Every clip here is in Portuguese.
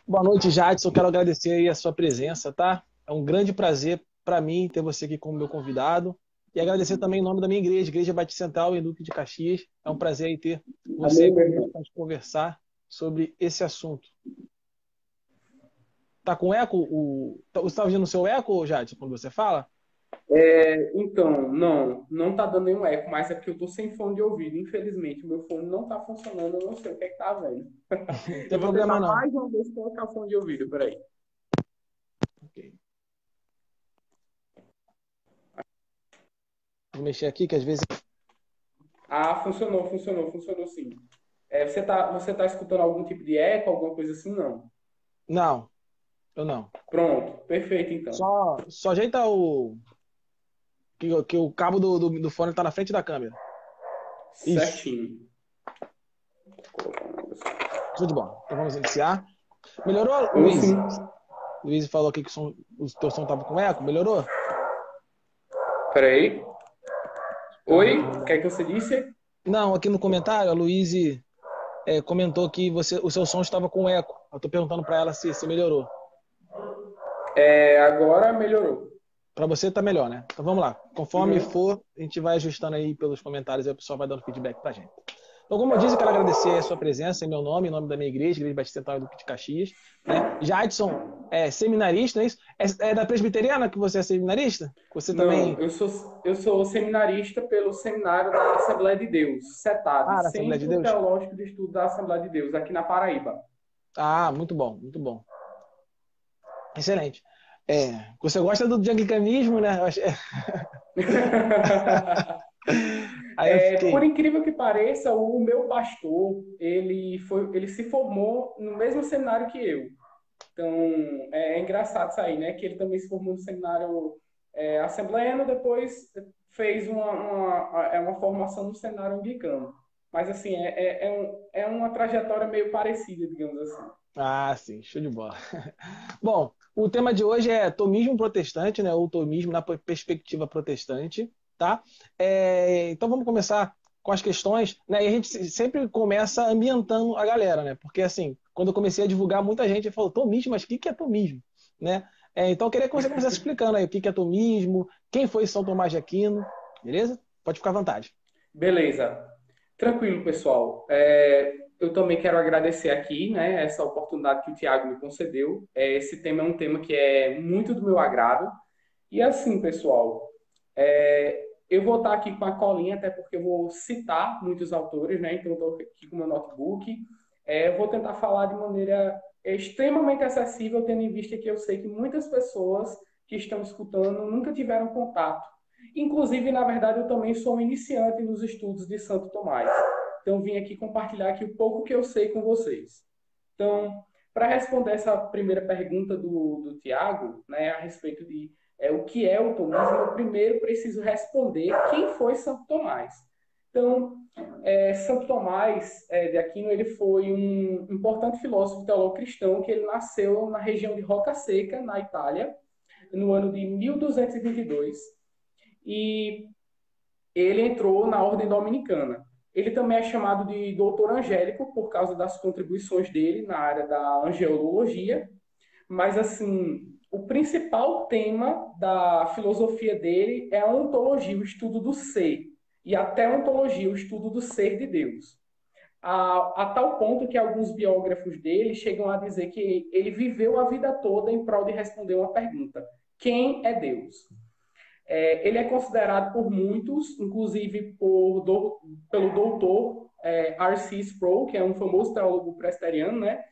Boa noite, Jadson. Quero agradecer aí a sua presença, tá? É um grande prazer para mim ter você aqui como meu convidado. E agradecer também em nome da minha igreja, Igreja Batista Central em Duque de Caxias. É um prazer aí ter você Amém, aí meu conosco irmão. para conversar sobre esse assunto. Tá com eco? Você está ouvindo o seu eco, Jadson, quando você fala? Então, não tá dando nenhum eco, mas é porque eu tô sem fone de ouvido. Infelizmente, o meu fone não tá funcionando, eu não sei o que é que tá vendo. Não tem Eu vou problema tentar não. mais uma vez colocar o fone de ouvido, peraí. Ok. Vou mexer aqui, que às vezes. Ah, funcionou sim. Você tá escutando algum tipo de eco, alguma coisa assim? Não. Não, eu não. Pronto, perfeito então. Só ajeita que o cabo do fone tá na frente da câmera. Isso. Certinho. Show de bola. Então vamos iniciar. Melhorou, Ou Luiz? sim. Luiz falou aqui que o teu som tava com eco. Melhorou? Peraí. Então, Oi, o vamos que lá. é que você disse? Não, aqui no comentário, a Luiz comentou que o seu som estava com eco. Eu tô perguntando para ela se melhorou. Agora melhorou. Para você tá melhor, né? Então vamos lá. Conforme Uhum. for, a gente vai ajustando aí pelos comentários e o pessoal vai dando feedback pra gente. Então, como eu disse, eu quero agradecer a sua presença em meu nome, em nome da minha igreja, Igreja Batista Central do Duque de Caxias, né? Jadson é seminarista, não é isso? É da presbiteriana que você é seminarista? Você Não, também. eu sou seminarista pelo Seminário da Assembleia de Deus, CETAD, Ah, da Assembleia de Centro Deus? Teológico de Estudo da Assembleia de Deus, aqui na Paraíba. Ah, muito bom, muito bom. Excelente. Você gosta do anglicanismo, né? Aí eu Por fiquei. incrível que pareça, o meu pastor, ele se formou no mesmo seminário que eu. Então, é engraçado isso aí, né? Que ele também se formou no seminário assembleiano, depois fez uma formação no seminário anglicano. Mas, assim, é uma trajetória meio parecida, digamos assim. Ah, sim, show de bola. Bom, o tema de hoje é tomismo protestante, né? Ou tomismo na perspectiva protestante, tá? Então vamos começar com as questões, né? E a gente sempre começa ambientando a galera, né? Porque assim, quando eu comecei a divulgar, muita gente falou tomismo, mas o que que é tomismo, né? Então eu queria que você começasse explicando aí o que que é tomismo, quem foi São Tomás de Aquino, beleza? Pode ficar à vontade. Beleza. Tranquilo, pessoal. Eu também quero agradecer aqui, né, essa oportunidade que o Tiago me concedeu. Esse tema é um tema que é muito do meu agrado. E assim, pessoal, eu vou estar aqui com a colinha, até porque eu vou citar muitos autores, né? Então, eu estou aqui com o meu notebook. Eu vou tentar falar de maneira extremamente acessível, tendo em vista que eu sei que muitas pessoas que estão escutando nunca tiveram contato. Inclusive, na verdade, eu também sou um iniciante nos estudos de Santo Tomás. Então, vim aqui compartilhar aqui o pouco que eu sei com vocês. Então, para responder essa primeira pergunta do Tiago, né, a respeito de o que é o tomismo, eu primeiro preciso responder quem foi Santo Tomás. Então, Santo Tomás de Aquino, ele foi um importante filósofo teólogo cristão que ele nasceu na região de Roca Seca, na Itália, no ano de 1222, e ele entrou na ordem dominicana. Ele também é chamado de doutor angélico por causa das contribuições dele na área da angelologia, mas assim, o principal tema da filosofia dele é a ontologia, o estudo do ser, e até a ontologia, o estudo do ser de Deus. A tal ponto que alguns biógrafos dele chegam a dizer que ele viveu a vida toda em prol de responder uma pergunta: quem é Deus? Ele é considerado por muitos, inclusive pelo doutor R.C. Sproul, que é um famoso teólogo presbiteriano, né?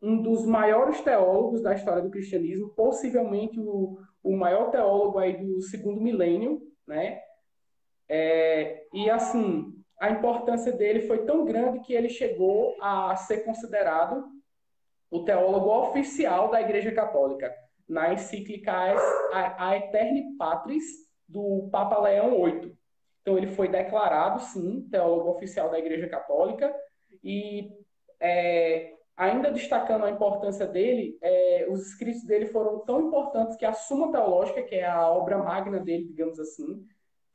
Um dos maiores teólogos da história do cristianismo, possivelmente o maior teólogo aí do segundo milênio, né? E assim, a importância dele foi tão grande que ele chegou a ser considerado o teólogo oficial da Igreja Católica, na encíclica A Aeterni Patris, do Papa Leão VIII. Então, ele foi declarado, sim, teólogo oficial da Igreja Católica, e ainda destacando a importância dele, os escritos dele foram tão importantes que a Suma Teológica, que é a obra magna dele, digamos assim,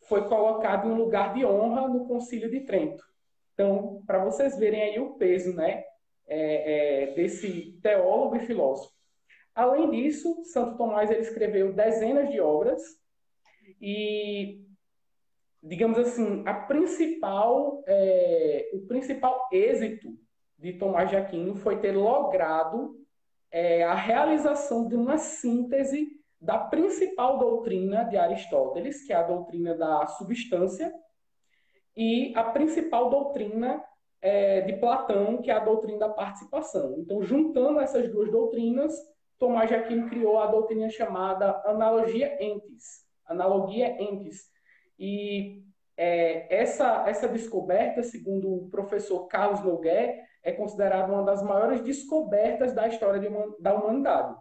foi colocada em um lugar de honra no Concílio de Trento. Então, para vocês verem aí o peso, né? desse teólogo e filósofo. Além disso, Santo Tomás ele escreveu dezenas de obras e, digamos assim, o principal êxito de Tomás de Aquino foi ter logrado a realização de uma síntese da principal doutrina de Aristóteles, que é a doutrina da substância, e a principal doutrina de Platão, que é a doutrina da participação. Então, juntando essas duas doutrinas, Tomás de Aquino criou a doutrina chamada analogia entes. Analogia entes. E essa descoberta, segundo o professor Carlos Noguet, é considerada uma das maiores descobertas da história da humanidade.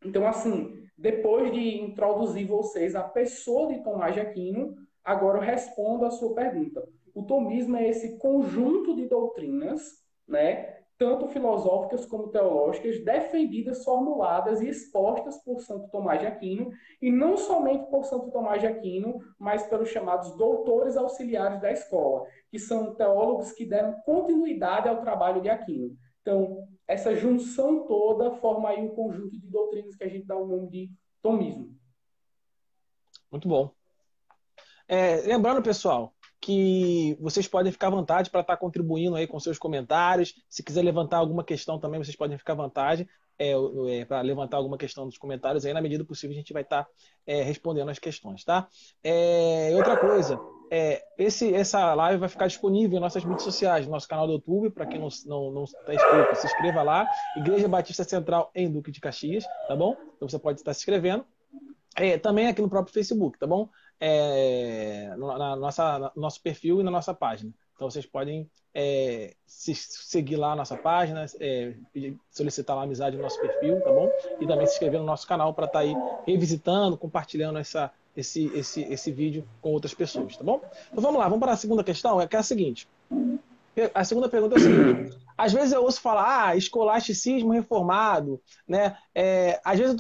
Então, assim, depois de introduzir vocês a pessoa de Tomás de Aquino, agora eu respondo a sua pergunta. O tomismo é esse conjunto de doutrinas, né, tanto filosóficas como teológicas, defendidas, formuladas e expostas por Santo Tomás de Aquino, e não somente por Santo Tomás de Aquino, mas pelos chamados doutores auxiliares da escola, que são teólogos que deram continuidade ao trabalho de Aquino. Então, essa junção toda forma aí um conjunto de doutrinas que a gente dá o nome de tomismo. Muito bom. Lembrando, pessoal, que vocês podem ficar à vontade para estar contribuindo aí com seus comentários. Se quiser levantar alguma questão também, vocês podem ficar à vontade para levantar alguma questão nos comentários. Aí, na medida do possível, a gente vai estar respondendo as questões, tá? Outra coisa, essa live vai ficar disponível em nossas mídias sociais, no nosso canal do YouTube. Para quem não está inscrito, se inscreva lá. Igreja Batista Central em Duque de Caxias, tá bom? Então você pode estar se inscrevendo. Também aqui no próprio Facebook, tá bom? No nosso perfil e na nossa página. Então vocês podem seguir lá a nossa página, solicitar lá a amizade no nosso perfil, tá bom? E também se inscrever no nosso canal para estar aí revisitando, compartilhando esse vídeo com outras pessoas, tá bom? Então vamos lá, vamos para a segunda questão, que é a seguinte. A segunda pergunta é a seguinte. Às vezes eu ouço falar, escolasticismo reformado, né? Às vezes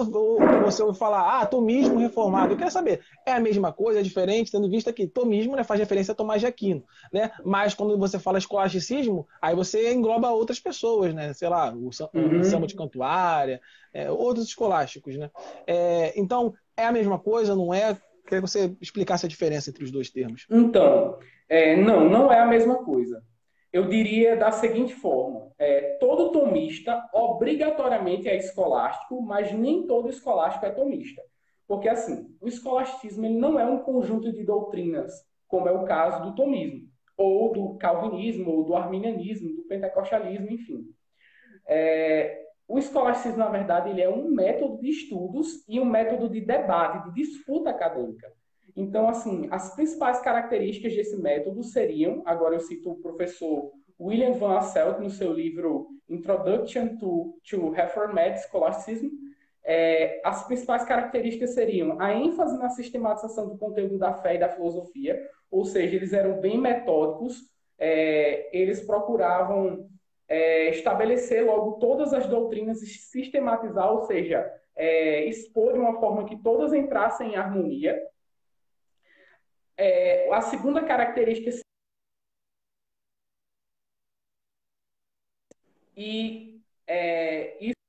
você ouve falar, tomismo reformado. Eu quero saber, é a mesma coisa, é diferente, tendo visto que tomismo, né, faz referência a Tomás de Aquino, né? Mas quando você fala escolasticismo, aí você engloba outras pessoas, né? Sei lá, o Anselmo de Cantuária, outros escolásticos, né? Então, é a mesma coisa, não é? Queria que você explicasse a diferença entre os dois termos. Então, não é a mesma coisa. Eu diria da seguinte forma: todo tomista obrigatoriamente é escolástico, mas nem todo escolástico é tomista. Porque, assim, o escolasticismo ele não é um conjunto de doutrinas, como é o caso do tomismo, ou do calvinismo, ou do arminianismo, do pentecostalismo, enfim. O escolasticismo, na verdade, ele é um método de estudos e um método de debate, de disputa acadêmica. Então, assim, as principais características desse método seriam, agora eu cito o professor William Van Asselt no seu livro Introduction to Reformed Scholasticism, as principais características seriam a ênfase na sistematização do conteúdo da fé e da filosofia, ou seja, eles eram bem metódicos, eles procuravam estabelecer logo todas as doutrinas e sistematizar, ou seja, expor de uma forma que todas entrassem em harmonia. A segunda característica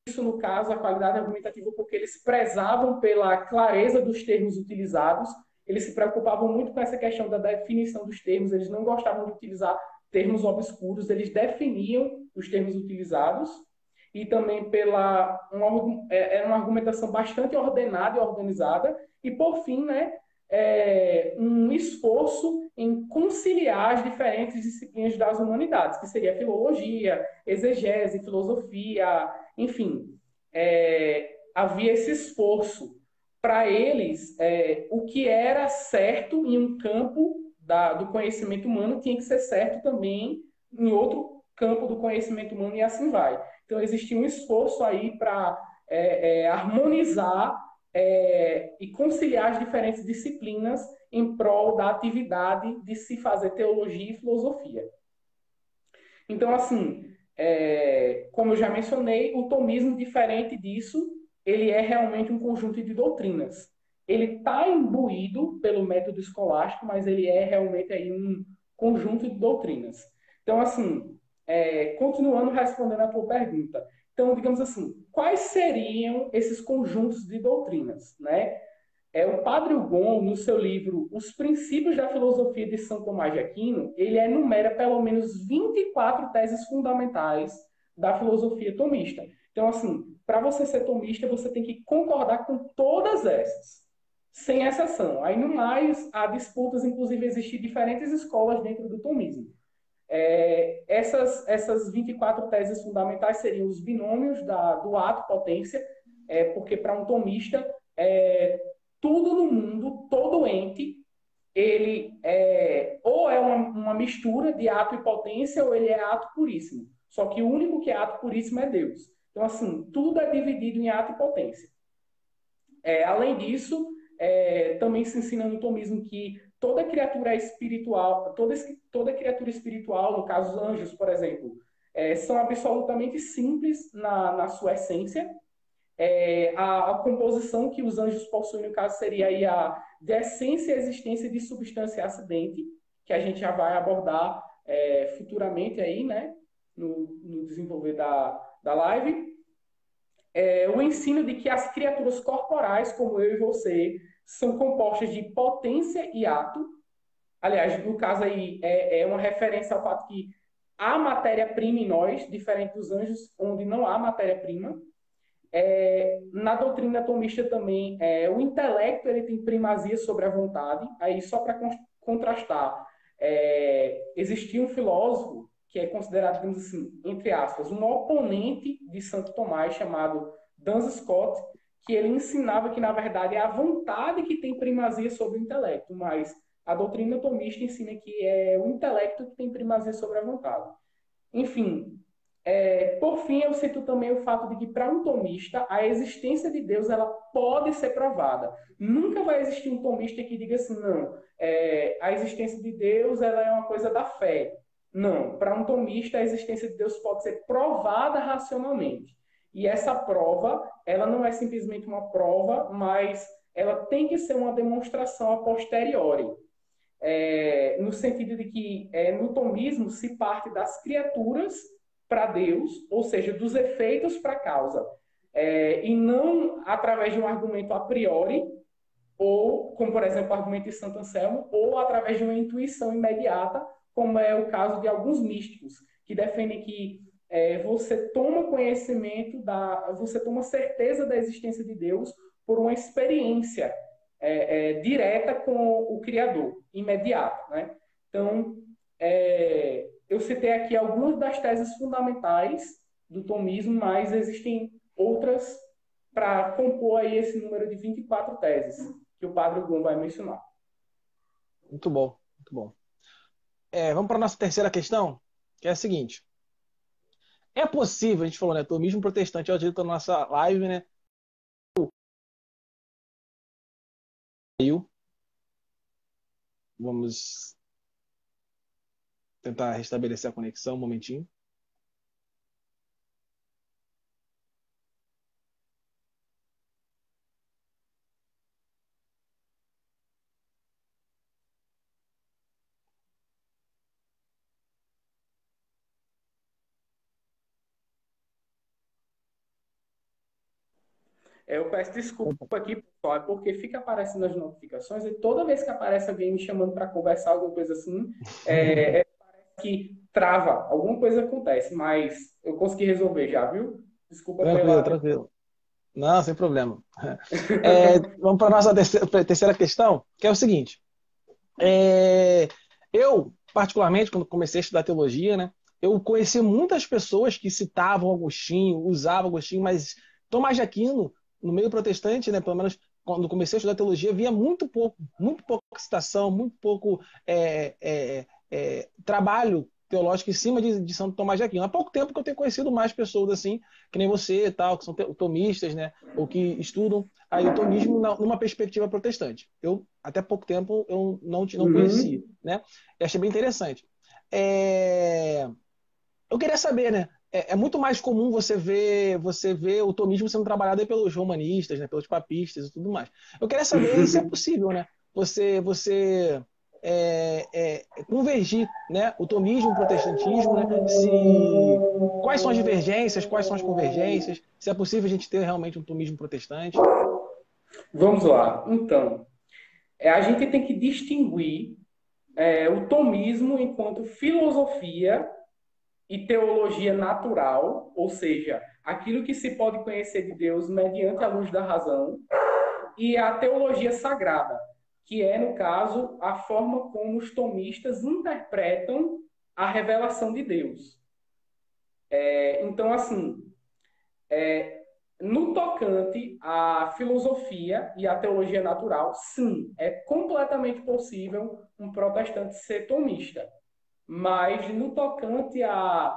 isso no caso a qualidade argumentativa, porque eles prezavam pela clareza dos termos utilizados, eles se preocupavam muito com essa questão da definição dos termos, eles não gostavam de utilizar termos obscuros, eles definiam os termos utilizados, e também era uma argumentação bastante ordenada e organizada, e por fim, né, um esforço em conciliar as diferentes disciplinas das humanidades, que seria filologia, exegese, filosofia, enfim. Havia esse esforço. Para eles, o que era certo em um campo do conhecimento humano tinha que ser certo também em outro campo do conhecimento humano, e assim vai. Então, existia um esforço aí para harmonizar e conciliar as diferentes disciplinas em prol da atividade de se fazer teologia e filosofia. Então, assim, como eu já mencionei, o tomismo, diferente disso, ele é realmente um conjunto de doutrinas. Ele está imbuído pelo método escolástico, mas ele é realmente aí um conjunto de doutrinas. Então, assim, continuando respondendo a tua pergunta. Então, digamos assim, quais seriam esses conjuntos de doutrinas, né? O Padre Hugon, no seu livro Os Princípios da Filosofia de São Tomás de Aquino, ele enumera pelo menos 24 teses fundamentais da filosofia tomista. Então, assim, para você ser tomista, você tem que concordar com todas essas, sem exceção. Aí, no mais, há disputas, inclusive, existem diferentes escolas dentro do tomismo. Essas 24 teses fundamentais seriam os binômios do ato-potência, porque para um tomista, tudo no mundo, todo ente, ele ou é uma mistura de ato e potência, ou ele é ato puríssimo. Só que o único que é ato puríssimo é Deus. Então, assim, tudo é dividido em ato e potência. Além disso, também se ensina no tomismo que toda criatura espiritual, toda criatura espiritual, no caso os anjos, por exemplo, são absolutamente simples na sua essência. A composição que os anjos possuem, no caso, seria aí a de essência e existência de substância acidente, que a gente já vai abordar futuramente aí, né, no desenvolver da live. O ensino de que as criaturas corporais, como eu e você, são compostas de potência e ato. Aliás, no caso aí, é uma referência ao fato que há matéria-prima em nós, diferente dos anjos, onde não há matéria-prima. Na doutrina atomista também, o intelecto ele tem primazia sobre a vontade. Aí, só para contrastar, existia um filósofo que é considerado, digamos assim, entre aspas, um oponente de Santo Tomás, chamado Duns Scott, que ele ensinava que, na verdade, é a vontade que tem primazia sobre o intelecto, mas a doutrina atomista ensina que é o intelecto que tem primazia sobre a vontade. Enfim, por fim, eu cito também o fato de que, para um tomista, a existência de Deus ela pode ser provada. Nunca vai existir um tomista que diga assim, não, a existência de Deus ela é uma coisa da fé. Não, para um tomista, a existência de Deus pode ser provada racionalmente. E essa prova, ela não é simplesmente uma prova, mas ela tem que ser uma demonstração a posteriori. No sentido de que no tomismo se parte das criaturas para Deus, ou seja, dos efeitos para a causa, e não através de um argumento a priori, ou, como por exemplo o argumento de Santo Anselmo, ou através de uma intuição imediata, como é o caso de alguns místicos, que defendem que você toma conhecimento, você toma certeza da existência de Deus por uma experiência direta com o Criador, imediata, né? Então, eu citei aqui algumas das teses fundamentais do tomismo, mas existem outras para compor aí esse número de 24 teses que o Padre Hugon vai mencionar. Muito bom, muito bom. Vamos para a nossa terceira questão, que é a seguinte. É possível, a gente falou, né? Tomismo protestante, eu acredito na nossa live, né? Vamos tentar restabelecer a conexão um momentinho. Eu peço desculpa aqui, pessoal, porque fica aparecendo as notificações e toda vez que aparece alguém me chamando para conversar, alguma coisa assim, parece que trava, alguma coisa acontece, mas eu consegui resolver já, viu? Desculpa Tranquilo, pela. tranquilo. Não, sem problema. Vamos para a nossa terceira questão, que é o seguinte. Eu, particularmente, quando comecei a estudar teologia, né, eu conheci muitas pessoas que citavam Agostinho, usavam Agostinho, mas Tomás de Aquino, no meio protestante, né, pelo menos quando comecei a estudar teologia, via muito pouca citação, muito pouco trabalho teológico em cima de Santo Tomás de Aquino. Há pouco tempo que eu tenho conhecido mais pessoas assim, que nem você, tal, que são tomistas, né, ou que estudam aí o tomismo numa perspectiva protestante. Eu, até pouco tempo, eu não conhecia, né? Eu achei bem interessante. Eu queria saber, né? É muito mais comum você ver o tomismo sendo trabalhado aí pelos romanistas, né? Pelos papistas e tudo mais. Eu queria saber aí se é possível, né? Você convergir, né? O tomismo, o protestantismo, né? Quais são as divergências, quais são as convergências, se é possível a gente ter realmente um tomismo protestante. Vamos lá. Então, a gente tem que distinguir o tomismo enquanto filosofia e teologia natural, ou seja, aquilo que se pode conhecer de Deus mediante a luz da razão, e a teologia sagrada, que é, no caso, a forma como os tomistas interpretam a revelação de Deus. Então, assim, no tocante à filosofia e à teologia natural, sim, é completamente possível um protestante ser tomista. Mas no tocante à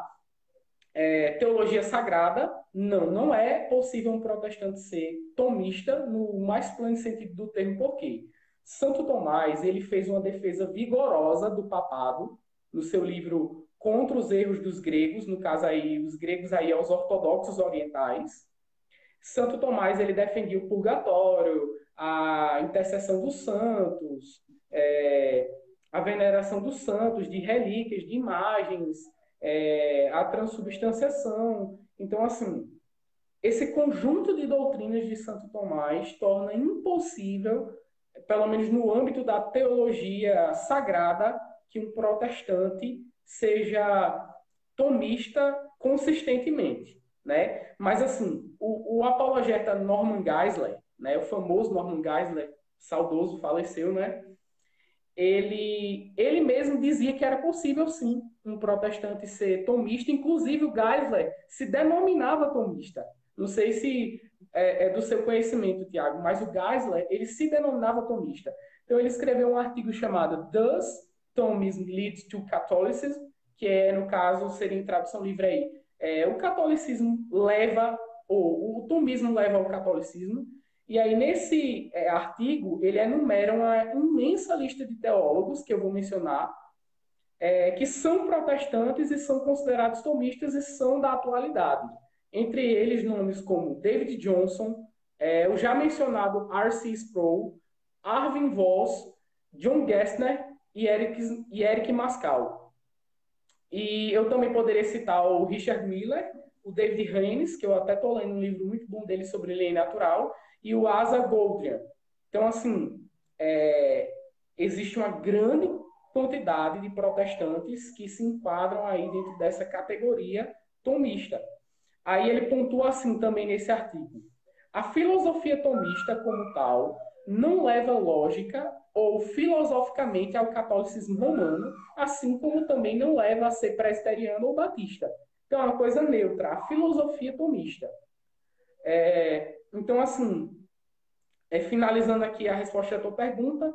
teologia sagrada, não é possível um protestante ser tomista no mais pleno sentido do termo, por quê? Santo Tomás, ele fez uma defesa vigorosa do papado no seu livro Contra os Erros dos Gregos, no caso aí, os gregos aí aos ortodoxos orientais. Santo Tomás, ele defendia o purgatório, a intercessão dos santos, a veneração dos santos, de relíquias, de imagens, a transubstanciação. Então, assim, esse conjunto de doutrinas de Santo Tomás torna impossível, pelo menos no âmbito da teologia sagrada, que um protestante seja tomista consistentemente, né? Mas assim, o apologeta Norman Geisler, né, o famoso Norman Geisler, saudoso, faleceu, né? Ele mesmo dizia que era possível, sim, um protestante ser tomista. Inclusive, o Geisler se denominava tomista. Não sei se é do seu conhecimento, Tiago, mas o Geisler, ele se denominava tomista. Então, ele escreveu um artigo chamado Does Thomism Lead to Catholicism? Que é, no caso, seria em tradução livre aí, o catolicismo leva, ou o tomismo leva ao catolicismo. E aí, nesse artigo, ele enumera uma imensa lista de teólogos, que eu vou mencionar, que são protestantes e são considerados tomistas e são da atualidade. Entre eles, nomes como David Johnson, o já mencionado R.C. Sproul, Arvin Voss, John Gessner e Eric Mascal. E eu também poderia citar o Richard Miller, o David Haynes, que eu até estou lendo um livro muito bom dele sobre lei natural, e o Asa Goldrian. Então, assim, existe uma grande quantidade de protestantes que se enquadram aí dentro dessa categoria tomista. Aí ele pontua assim também nesse artigo. A filosofia tomista como tal não leva lógica ou filosoficamente ao catolicismo romano, assim como também não leva a ser presbiteriano ou batista. Então é uma coisa neutra, a filosofia tomista. Então, assim, finalizando aqui a resposta à tua pergunta,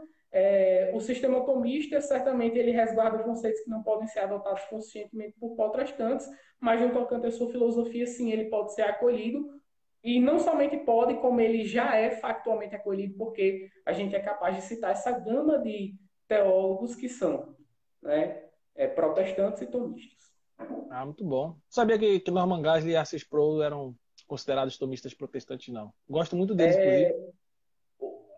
o sistema tomista, certamente, ele resguarda conceitos que não podem ser adotados conscientemente por protestantes, mas no tocante à sua filosofia, sim, ele pode ser acolhido, e não somente pode, como ele já é factualmente acolhido, porque a gente é capaz de citar essa gama de teólogos que são, né, protestantes e tomistas. Ah, muito bom. Sabia que Norman Geisler e Arcis Sproul eram considerados tomistas protestantes, não. Gosto muito deles, inclusive.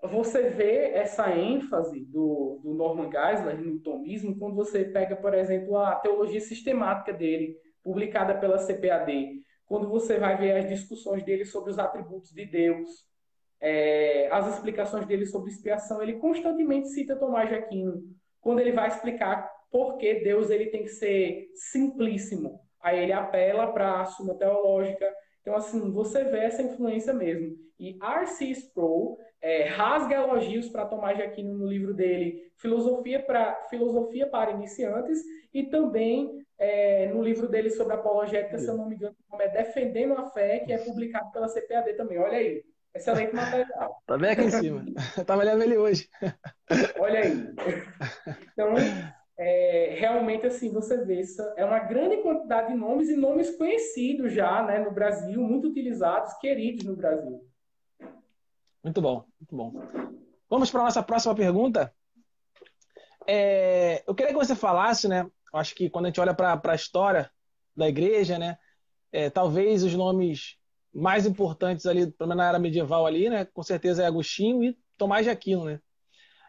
Você vê essa ênfase do Norman Geisler no tomismo quando você pega, por exemplo, a teologia sistemática dele, publicada pela CPAD, quando você vai ver as discussões dele sobre os atributos de Deus, as explicações dele sobre expiação, ele constantemente cita Tomás de Aquino, quando ele vai explicar por que Deus ele tem que ser simplíssimo. Aí ele apela para a Suma Teológica. Então, assim, você vê essa influência mesmo. E R.C. Sproul rasga elogios para Tomás de Aquino no livro dele Filosofia para Iniciantes, e também no livro dele sobre apologética, se eu não me engano, é Defendendo a Fé, que é publicado pela CPAD também. Olha aí, excelente material. Tá bem aqui em cima. Eu tava lendo ele hoje. Olha aí. Então, realmente, assim, você vê, é uma grande quantidade de nomes e nomes conhecidos já, né, no Brasil, muito utilizados, queridos no Brasil. Muito bom, muito bom. Vamos para a nossa próxima pergunta. Eu queria que você falasse, né? Eu acho que quando a gente olha para a história da igreja, né? Talvez os nomes mais importantes ali, pelo menos na era medieval ali, né? Com certeza é Agostinho e Tomás de Aquino, né?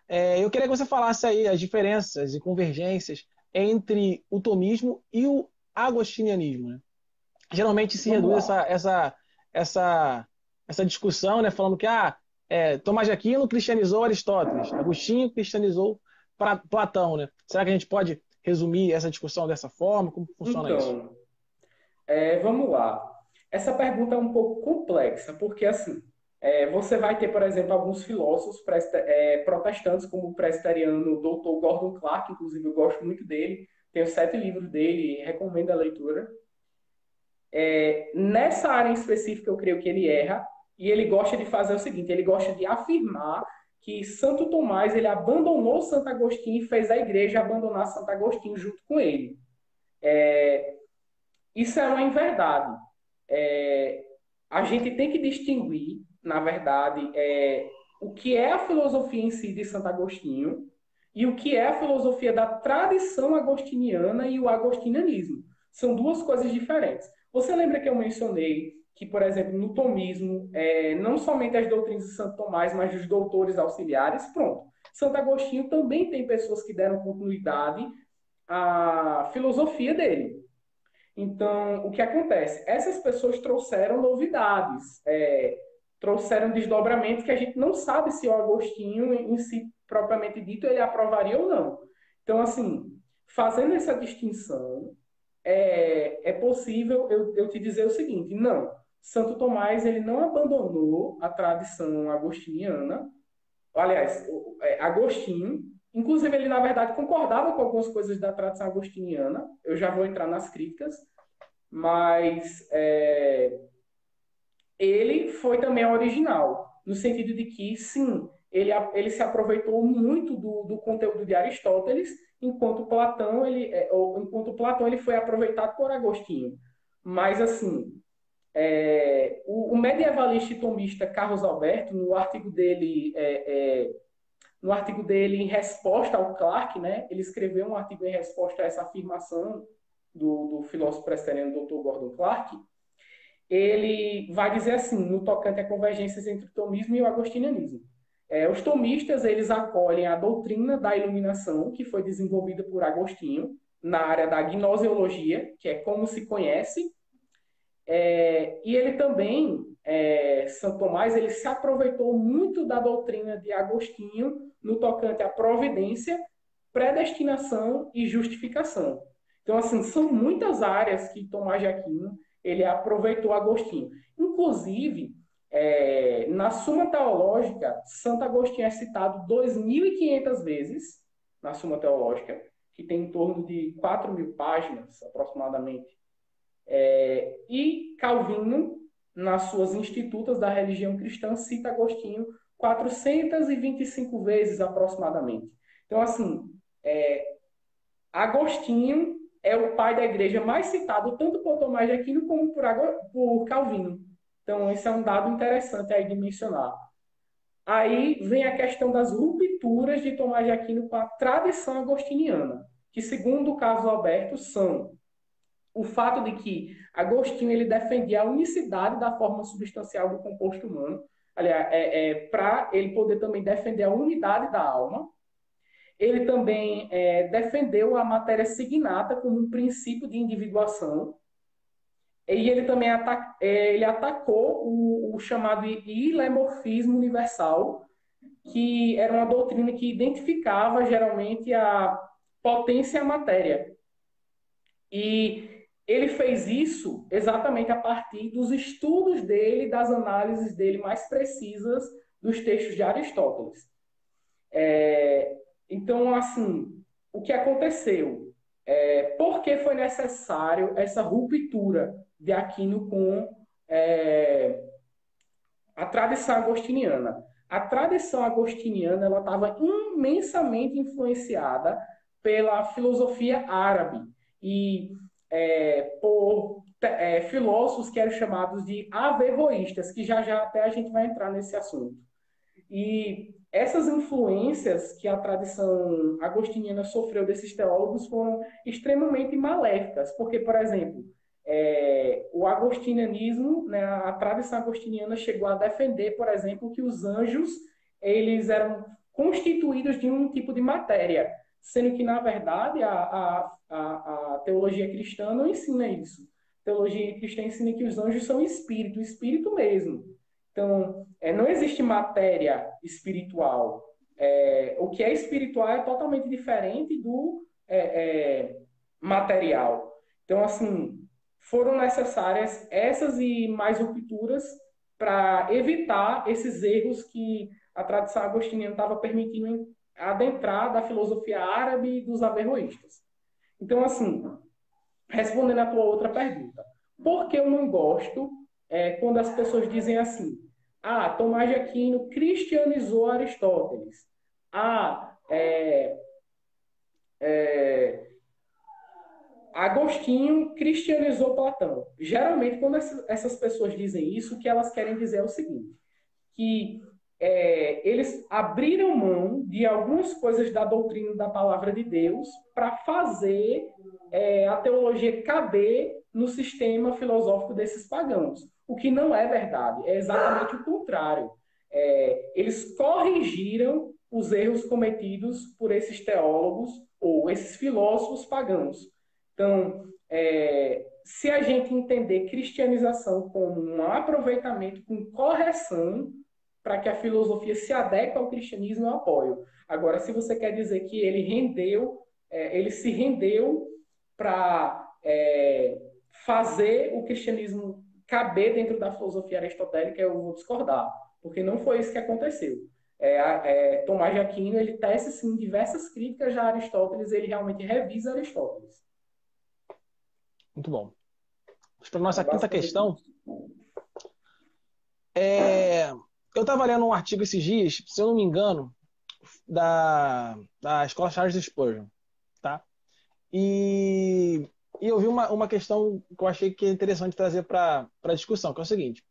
Eu queria que você falasse aí as diferenças e convergências entre o tomismo e o agostinianismo, né? Geralmente se Vamos reduz lá. essa, essa discussão, né, falando que Tomás de Aquino cristianizou Aristóteles, Agostinho cristianizou Platão, né? Será que a gente pode resumir essa discussão dessa forma? Como funciona isso? Então, vamos lá. Essa pergunta é um pouco complexa, porque assim, você vai ter, por exemplo, alguns filósofos protestantes, como o presbiteriano Dr. Gordon Clark, inclusive eu gosto muito dele, tenho 7 livros dele, recomendo a leitura. Nessa área em específica, eu creio que ele erra, e ele gosta de fazer o seguinte, ele gosta de afirmar que Santo Tomás ele abandonou Santo Agostinho e fez a igreja abandonar Santo Agostinho junto com ele. Isso é uma inverdade. É, a gente tem que distinguir, na verdade, o que é a filosofia em si de Santo Agostinho e o que é a filosofia da tradição agostiniana e o agostinianismo. São duas coisas diferentes. Você lembra que eu mencionei que, por exemplo, no tomismo, não somente as doutrinas de Santo Tomás, mas dos doutores auxiliares? Pronto. Santo Agostinho também tem pessoas que deram continuidade à filosofia dele. Então, o que acontece? Essas pessoas trouxeram novidades, trouxeram desdobramentos que a gente não sabe se o Agostinho, em si, propriamente dito, ele aprovaria ou não. Então, assim, fazendo essa distinção, é possível eu te dizer o seguinte: não, Santo Tomás ele não abandonou a tradição agostiniana, aliás, Agostinho, inclusive ele, na verdade, concordava com algumas coisas da tradição agostiniana, eu já vou entrar nas críticas, mas ele foi também original, no sentido de que, sim, ele se aproveitou muito do conteúdo de Aristóteles, enquanto Platão ele foi aproveitado por Agostinho. Mas, assim, o medievalista e tomista Carlos Alberto, no artigo dele em resposta ao Clarke, né, ele escreveu um artigo em resposta a essa afirmação do filósofo presbiteriano Dr. Gordon Clark, ele vai dizer assim, no tocante a convergências entre o tomismo e o agostinianismo. Os tomistas, eles acolhem a doutrina da iluminação, que foi desenvolvida por Agostinho, na área da gnoseologia, que é como se conhece, e ele também, Santo Tomás, ele se aproveitou muito da doutrina de Agostinho no tocante à providência, predestinação e justificação. Então, assim, são muitas áreas que Tomás de Aquino ele aproveitou Agostinho. Inclusive, na Suma Teológica, Santo Agostinho é citado 2.500 vezes na Suma Teológica, que tem em torno de 4.000 páginas, aproximadamente. E Calvino, nas suas Institutas da Religião Cristã, cita Agostinho 425 vezes aproximadamente. Então, assim, Agostinho é o pai da igreja mais citado tanto por Tomás de Aquino como por Calvino. Então, esse é um dado interessante aí de mencionar. Aí vem a questão das rupturas de Tomás de Aquino com a tradição agostiniana, que, segundo o Carlos Alberto, são o fato de que Agostinho ele defendia a unicidade da forma substancial do composto humano, aliás, para ele poder também defender a unidade da alma. Ele também defendeu a matéria signata como um princípio de individuação. E ele também ele atacou o chamado ilemorfismo universal, que era uma doutrina que identificava geralmente a potência e a matéria. E ele fez isso exatamente a partir dos estudos dele, das análises dele mais precisas dos textos de Aristóteles. Então, assim, o que aconteceu? Por que foi necessário essa ruptura de Aquino com a tradição agostiniana? A tradição agostiniana ela estava imensamente influenciada pela filosofia árabe e por filósofos que eram chamados de averroístas, que já já até a gente vai entrar nesse assunto. E essas influências que a tradição agostiniana sofreu desses teólogos foram extremamente maléficas, porque, por exemplo, o agostinianismo, né, a tradição agostiniana chegou a defender, por exemplo, que os anjos eles eram constituídos de um tipo de matéria, sendo que, na verdade, a teologia cristã não ensina isso. A teologia cristã ensina que os anjos são espírito, espírito mesmo. Então, não existe matéria espiritual. O que é espiritual é totalmente diferente do material. Então, assim, foram necessárias essas e mais rupturas para evitar esses erros que a tradição agostiniana estava permitindo adentrar da filosofia árabe e dos averroístas. Então, assim, respondendo a tua outra pergunta, por que eu não gosto quando as pessoas dizem assim, Tomás de Aquino cristianizou Aristóteles, Agostinho cristianizou Platão. Geralmente, quando essas pessoas dizem isso, o que elas querem dizer é o seguinte, que eles abriram mão de algumas coisas da doutrina da palavra de Deus para fazer a teologia caber no sistema filosófico desses pagãos. O que não é verdade, é exatamente o contrário. Eles corrigiram os erros cometidos por esses teólogos ou esses filósofos pagãos. Então, se a gente entender cristianização como um aproveitamento com correção para que a filosofia se adeque ao cristianismo, eu apoio. Agora, se você quer dizer que ele se rendeu para fazer o cristianismo caber dentro da filosofia aristotélica, eu vou discordar, porque não foi isso que aconteceu. Tomás de Aquino, ele tece, sim, diversas críticas a Aristóteles, ele realmente revisa Aristóteles. Muito bom. Vamos para a nossa quinta questão. Eu estava lendo um artigo esses dias, se eu não me engano, da Escola Charles Spurgeon, tá? E eu vi uma questão que eu achei que é interessante trazer para a discussão, que é o seguinte.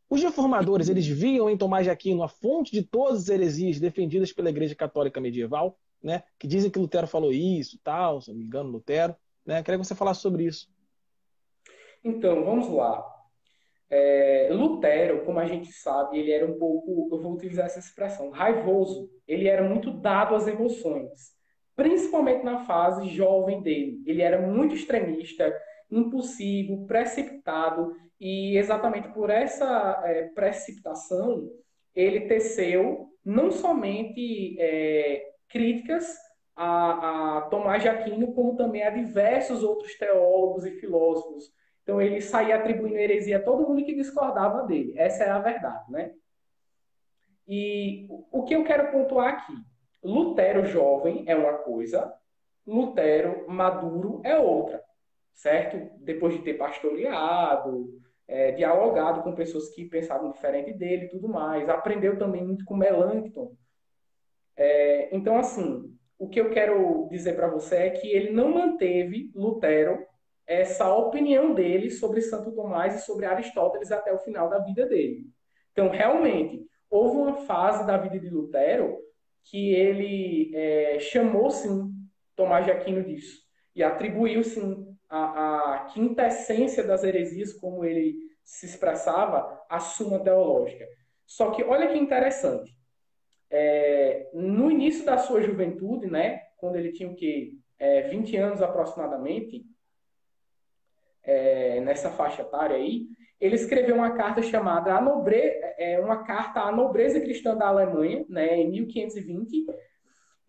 Os reformadores, eles viam em Tomás de Aquino a fonte de todas as heresias defendidas pela Igreja Católica medieval, né? Que dizem que Lutero falou isso, tal, se não me engano, Lutero, né? Queria que você falasse sobre isso. Então, vamos lá. Lutero, como a gente sabe, ele era um pouco, eu vou utilizar essa expressão, raivoso. Ele era muito dado às emoções, principalmente na fase jovem dele. Ele era muito extremista, impulsivo, precipitado, e exatamente por essa precipitação, ele teceu não somente críticas a Tomás de Aquino, como também a diversos outros teólogos e filósofos. Então ele saía atribuindo heresia a todo mundo que discordava dele. Essa é a verdade, né? E o que eu quero pontuar aqui? Lutero jovem é uma coisa, Lutero maduro é outra, certo? Depois de ter pastoreado, dialogado com pessoas que pensavam diferente dele e tudo mais. Aprendeu também muito com Melanchthon. Então, assim, o que eu quero dizer para você é que ele não manteve, Lutero, essa opinião dele sobre Santo Tomás e sobre Aristóteles até o final da vida dele. Então, realmente, houve uma fase da vida de Lutero que ele chamou, sim, Tomás de Aquino disso. E atribuiu, sim, a quintessência das heresias, como ele se expressava, à Suma Teológica. Só que, olha que interessante. No início da sua juventude, né, quando ele tinha o quê? 20 anos aproximadamente, nessa faixa etária aí, ele escreveu uma carta chamada uma carta à nobreza cristã da Alemanha, né, em 1520.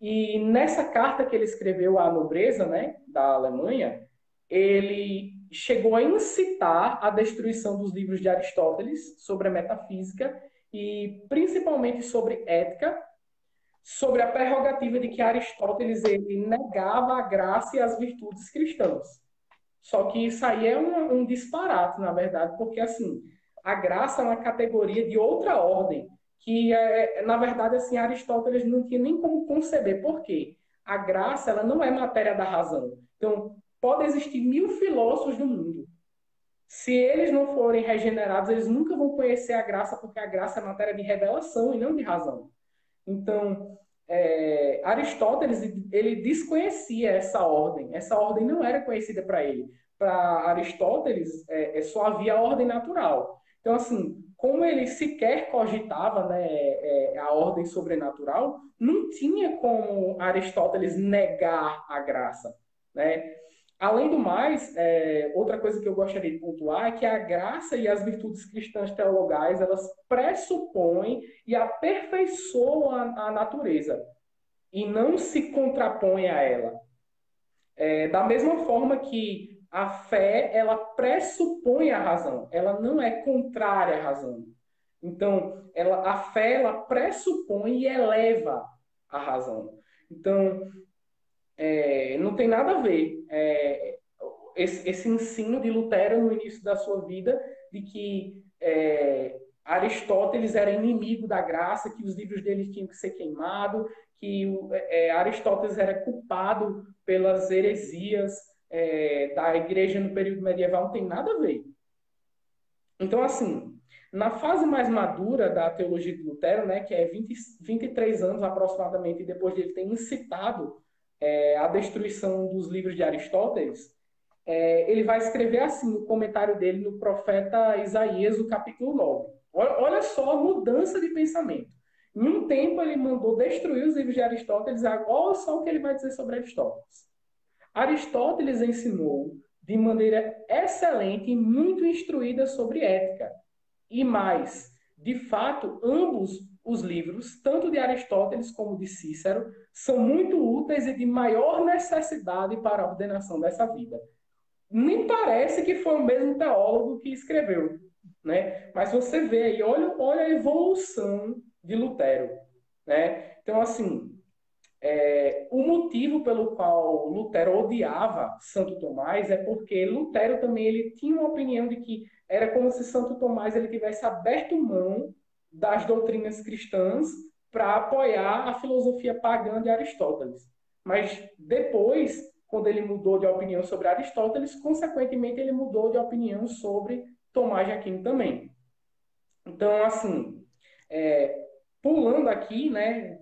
E nessa carta que ele escreveu à nobreza, né, da Alemanha, ele chegou a incitar a destruição dos livros de Aristóteles sobre a metafísica e principalmente sobre ética, sobre a prerrogativa de que Aristóteles ele negava a graça e as virtudes cristãs. Só que isso aí é um disparate, na verdade, porque assim, a graça é uma categoria de outra ordem, que na verdade assim, Aristóteles não tinha nem como conceber. Por quê? A graça ela não é matéria da razão. Então, pode existir 1000 filósofos no mundo. Se eles não forem regenerados, eles nunca vão conhecer a graça, porque a graça é matéria de revelação e não de razão. Então, Aristóteles ele desconhecia essa ordem não era conhecida para ele. Para Aristóteles, só havia a ordem natural. Então, assim, como ele sequer cogitava, né, a ordem sobrenatural, não tinha como Aristóteles negar a graça, né? Além do mais, outra coisa que eu gostaria de pontuar é que a graça e as virtudes cristãs teologais, elas pressupõem e aperfeiçoam a natureza e não se contrapõem a ela. Da mesma forma que a fé, ela pressupõe a razão, ela não é contrária à razão. Então, a fé, ela pressupõe e eleva a razão. Então, não tem nada a ver esse ensino de Lutero no início da sua vida, de que Aristóteles era inimigo da graça, que os livros dele tinham que ser queimados, que Aristóteles era culpado pelas heresias da igreja no período medieval, não tem nada a ver. Então, assim, na fase mais madura da teologia de Lutero, né, que é 23 anos aproximadamente depois de ele ter incitado a destruição dos livros de Aristóteles, ele vai escrever assim no comentário dele no profeta Isaías, no capítulo 9. Olha só a mudança de pensamento. Em um tempo ele mandou destruir os livros de Aristóteles, olha só o que ele vai dizer sobre Aristóteles. Aristóteles ensinou de maneira excelente e muito instruída sobre ética. E mais, de fato, ambos os livros, tanto de Aristóteles como de Cícero, são muito úteis e de maior necessidade para a ordenação dessa vida. Nem parece que foi o mesmo teólogo que escreveu, né? Mas você vê aí, olha a evolução de Lutero, né? Então, assim, o motivo pelo qual Lutero odiava Santo Tomás é porque Lutero também ele tinha uma opinião de que era como se Santo Tomás ele tivesse aberto mão das doutrinas cristãs para apoiar a filosofia pagã de Aristóteles. Mas depois, quando ele mudou de opinião sobre Aristóteles, consequentemente ele mudou de opinião sobre Tomás de Aquino também. Então, assim, pulando aqui, né,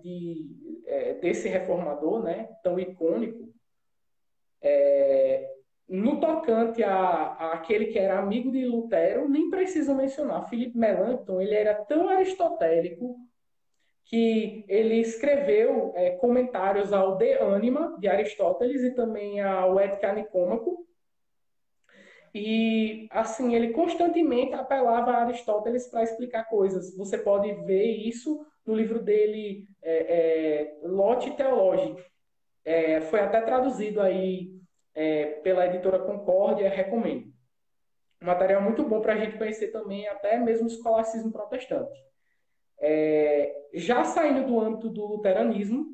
desse reformador, né, tão icônico, no tocante àquele que era amigo de Lutero, nem preciso mencionar. Philippe Melanchthon, ele era tão aristotélico que ele escreveu comentários ao De Anima, de Aristóteles, e também ao Ética Nicômaco. E, assim, ele constantemente apelava a Aristóteles para explicar coisas. Você pode ver isso no livro dele, Lote Theologique. Foi até traduzido aí pela editora Concórdia, recomendo. Um material muito bom para a gente conhecer também até mesmo o escolacismo protestante. Já saindo do âmbito do luteranismo,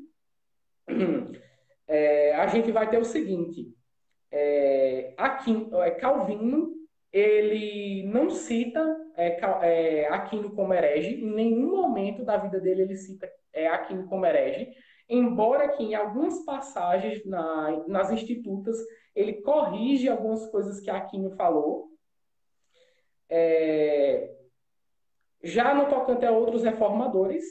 a gente vai ter o seguinte: Calvino, ele não cita Aquino como herege, em nenhum momento da vida dele ele cita Aquino como herege, embora que em algumas passagens nas Institutas ele corrige algumas coisas que Aquino falou. Já no tocante a outros reformadores,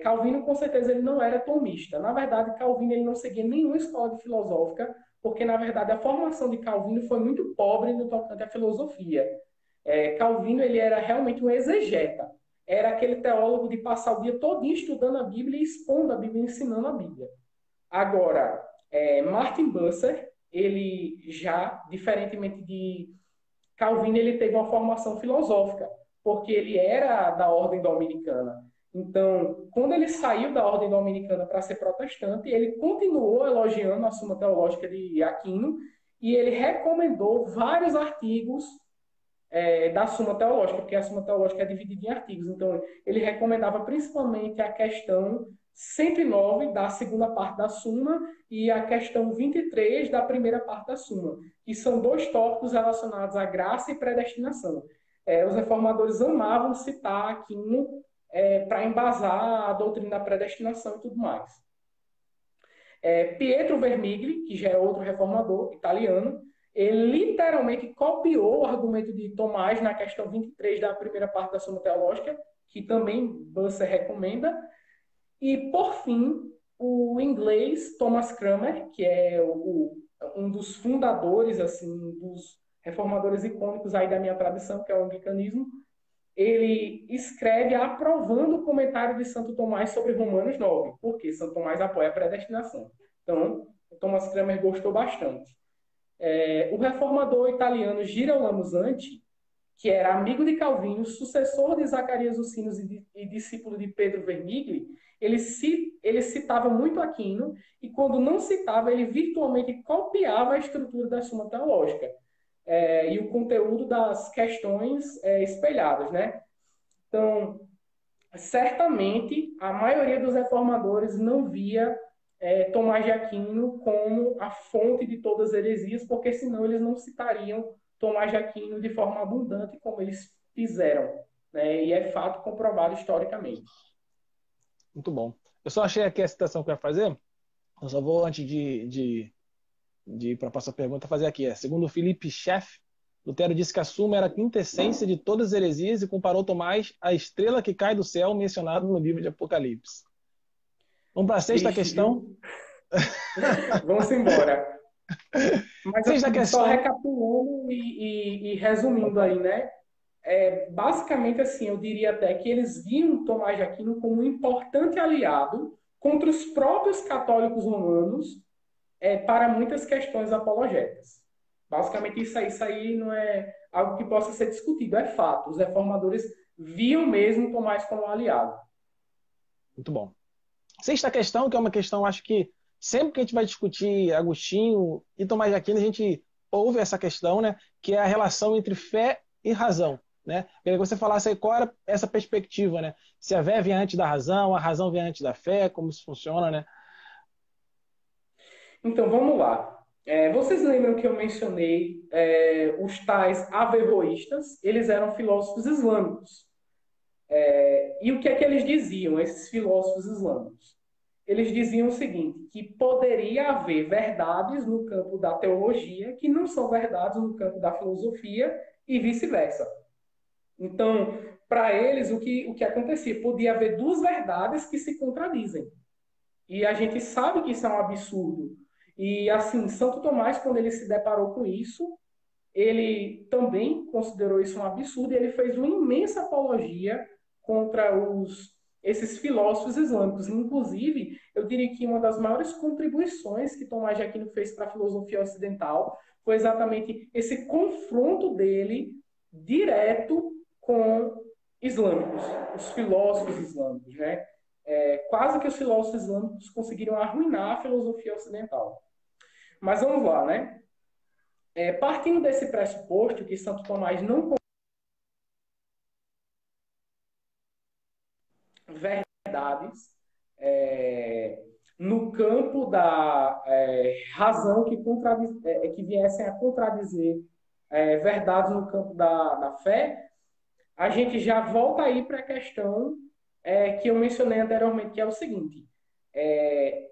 Calvino com certeza ele não era tomista. Na verdade, Calvino ele não seguia nenhuma escola filosófica, porque na verdade a formação de Calvino foi muito pobre no tocante à filosofia. Calvino ele era realmente um exegeta. Era aquele teólogo de passar o dia todo estudando a Bíblia e expondo a Bíblia, ensinando a Bíblia. Agora, Martin Bucer, ele já, diferentemente de Calvino, ele teve uma formação filosófica, porque ele era da ordem dominicana. Então, quando ele saiu da ordem dominicana para ser protestante, ele continuou elogiando a Suma Teológica de Aquino e ele recomendou vários artigos da Suma Teológica, porque a Suma Teológica é dividida em artigos. Então, ele recomendava principalmente a questão 109 da segunda parte da Suma e a questão 23 da primeira parte da Suma, que são dois tópicos relacionados à graça e predestinação. Os reformadores amavam citar Aquino para embasar a doutrina da predestinação e tudo mais. Pietro Vermigli, que já é outro reformador italiano, ele literalmente copiou o argumento de Tomás na questão 23 da primeira parte da Suma Teológica, que também Bucer recomenda. E, por fim, o inglês Thomas Cranmer, que é um dos fundadores, assim, dos reformadores icônicos aí da minha tradição, que é o anglicanismo, ele escreve aprovando o comentário de Santo Tomás sobre Romanos 9, porque Santo Tomás apoia a predestinação. Então, Thomas Cranmer gostou bastante. O reformador italiano Girolamo Zanti, que era amigo de Calvino, sucessor de Zacarias Ursinus e discípulo de Pedro Vermigli, ele citava muito Aquino, e quando não citava, ele virtualmente copiava a estrutura da Suma Teológica e o conteúdo das questões espelhadas, né? Então, certamente, a maioria dos reformadores não via Tomás de Aquino como a fonte de todas as heresias, porque senão eles não citariam Tomás de Aquino de forma abundante como eles fizeram, né? E é fato comprovado historicamente. Muito bom. Eu só achei aqui a citação que eu ia fazer. Eu só vou, antes de ir para a próxima pergunta, fazer aqui. Segundo Felipe Schaff, Lutero disse que a Suma era a quintessência de todas as heresias e comparou Tomás à estrela que cai do céu, mencionado no livro de Apocalipse. Vamos para a sexta Triste, questão. viu? Vamos embora. Mas Sexta assim, só questão. recapitulando e resumindo aí, né? Basicamente assim, eu diria até que eles viam Tomás de Aquino como um importante aliado contra os próprios católicos romanos para muitas questões apologéticas. Basicamente isso aí não é algo que possa ser discutido, é fato. Os reformadores viam mesmo Tomás como um aliado. Muito bom. Sexta questão, que é uma questão, acho que sempre que a gente vai discutir Agostinho e Tomás de Aquino, a gente ouve essa questão, né? Que é a relação entre fé e razão. Né? Queria que você falasse aí qual era essa perspectiva, né? Se a fé vem antes da razão, a razão vem antes da fé, como isso funciona, né? Então, vamos lá. Vocês lembram que eu mencionei os tais averroístas? Eles eram filósofos islâmicos. E o que é que eles diziam, esses filósofos islâmicos? Eles diziam o seguinte, que poderia haver verdades no campo da teologia que não são verdades no campo da filosofia e vice-versa. Então, para eles, o que acontecia? Podia haver duas verdades que se contradizem. E a gente sabe que isso é um absurdo. E, assim, Santo Tomás, quando ele se deparou com isso, ele também considerou isso um absurdo e ele fez uma imensa apologia contra esses filósofos islâmicos. Inclusive, eu diria que uma das maiores contribuições que Tomás de Aquino fez para a filosofia ocidental foi exatamente esse confronto dele direto com islâmicos, os filósofos islâmicos, né? Quase que os filósofos islâmicos conseguiram arruinar a filosofia ocidental. Mas vamos lá, né? Partindo desse pressuposto que Santo Tomás não verdades no campo da razão que viessem a contradizer verdades no campo da fé, a gente já volta aí para a questão que eu mencionei anteriormente, que é o seguinte: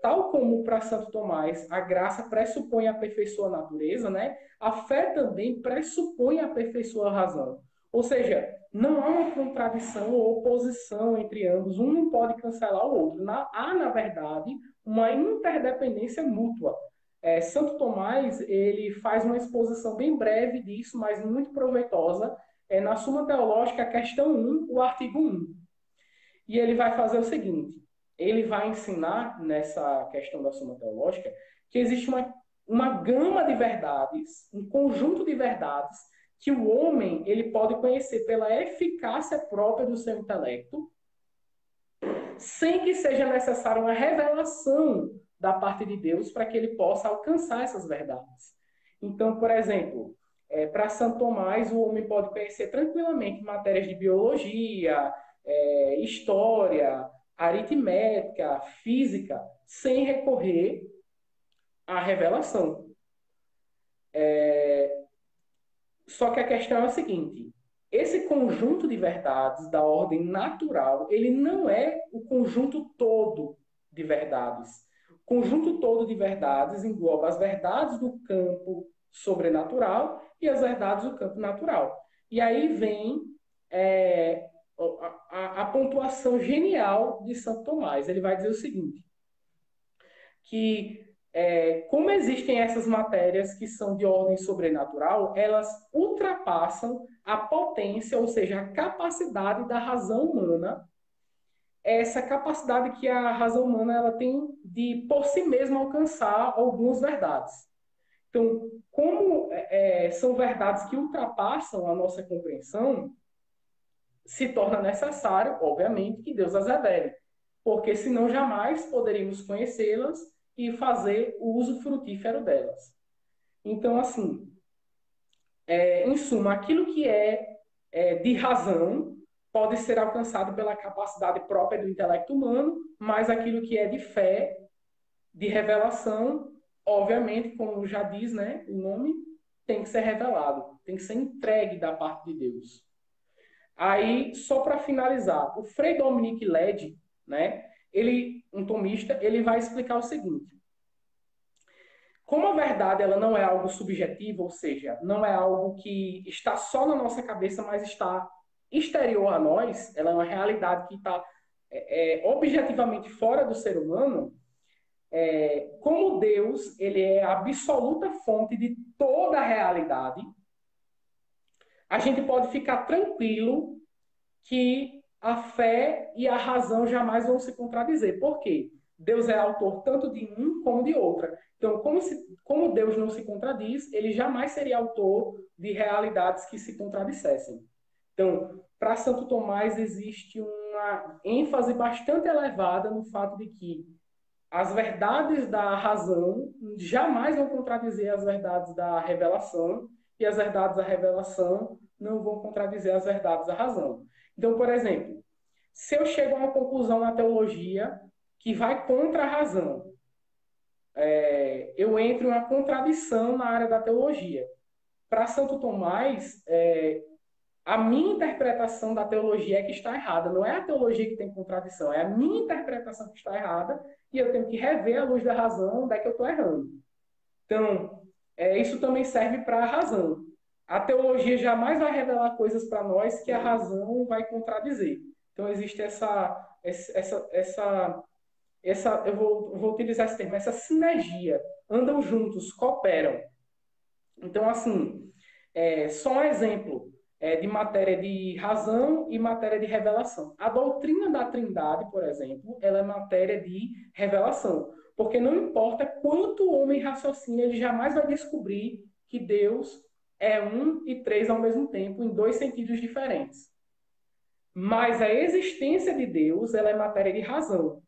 tal como para Santo Tomás a graça pressupõe a aperfeiçoa a natureza, né? A fé também pressupõe a aperfeiçoa a razão. Ou seja, não há uma contradição ou oposição entre ambos, um não pode cancelar o outro. Há, na verdade, uma interdependência mútua. Santo Tomás ele faz uma exposição bem breve disso, mas muito proveitosa, na Suma Teológica, questão 1, o artigo 1. E ele vai fazer o seguinte: ele vai ensinar nessa questão da Suma Teológica que existe uma gama de verdades, um conjunto de verdades que o homem ele pode conhecer pela eficácia própria do seu intelecto, sem que seja necessária uma revelação da parte de Deus para que ele possa alcançar essas verdades. Então, por exemplo, para Santo Tomás, o homem pode conhecer tranquilamente matérias de biologia, história, aritmética, física, sem recorrer à revelação. Só que a questão é a seguinte: esse conjunto de verdades da ordem natural, ele não é o conjunto todo de verdades. O conjunto todo de verdades engloba as verdades do campo sobrenatural e as verdades do campo natural. E aí vem a pontuação genial de Santo Tomás. Ele vai dizer o seguinte, que como existem essas matérias que são de ordem sobrenatural, elas ultrapassam a potência, ou seja, a capacidade da razão humana, essa capacidade que a razão humana ela tem de, por si mesma, alcançar algumas verdades. Então, como são verdades que ultrapassam a nossa compreensão, se torna necessário, obviamente, que Deus as revele, porque senão jamais poderíamos conhecê-las e fazer o uso frutífero delas. Então, assim, em suma, aquilo que é de razão pode ser alcançado pela capacidade própria do intelecto humano, mas aquilo que é de fé, de revelação, obviamente, como já diz, né, o nome, tem que ser revelado, tem que ser entregue da parte de Deus. Aí, só para finalizar, o Frei Dominique Led, né, ele, um tomista, ele vai explicar o seguinte: como a verdade ela não é algo subjetivo, ou seja, não é algo que está só na nossa cabeça, mas está exterior a nós, ela é uma realidade que está objetivamente fora do ser humano. Como Deus ele é a absoluta fonte de toda a realidade, a gente pode ficar tranquilo que a fé e a razão jamais vão se contradizer. Por quê? Deus é autor tanto de um como de outra. Então, como Deus não se contradiz, ele jamais seria autor de realidades que se contradissessem. Então, para Santo Tomás existe uma ênfase bastante elevada no fato de que as verdades da razão jamais vão contradizer as verdades da revelação, e as verdades da revelação não vão contradizer as verdades da razão. Então, por exemplo, se eu chego a uma conclusão na teologia que vai contra a razão, eu entro em uma contradição na área da teologia. Para Santo Tomás, a minha interpretação da teologia é que está errada. Não é a teologia que tem contradição, é a minha interpretação que está errada e eu tenho que rever à luz da razão onde é que eu estou errando. Então, isso também serve para a razão. A teologia jamais vai revelar coisas para nós que a razão vai contradizer. Então, existe eu vou utilizar esse termo, essa sinergia. Andam juntos, cooperam. Então, assim, só um exemplo de matéria de razão e matéria de revelação. A doutrina da Trindade, por exemplo, ela é matéria de revelação. Porque não importa quanto o homem raciocina, ele jamais vai descobrir que Deus é um e três ao mesmo tempo, em dois sentidos diferentes. Mas a existência de Deus, ela é matéria de razão.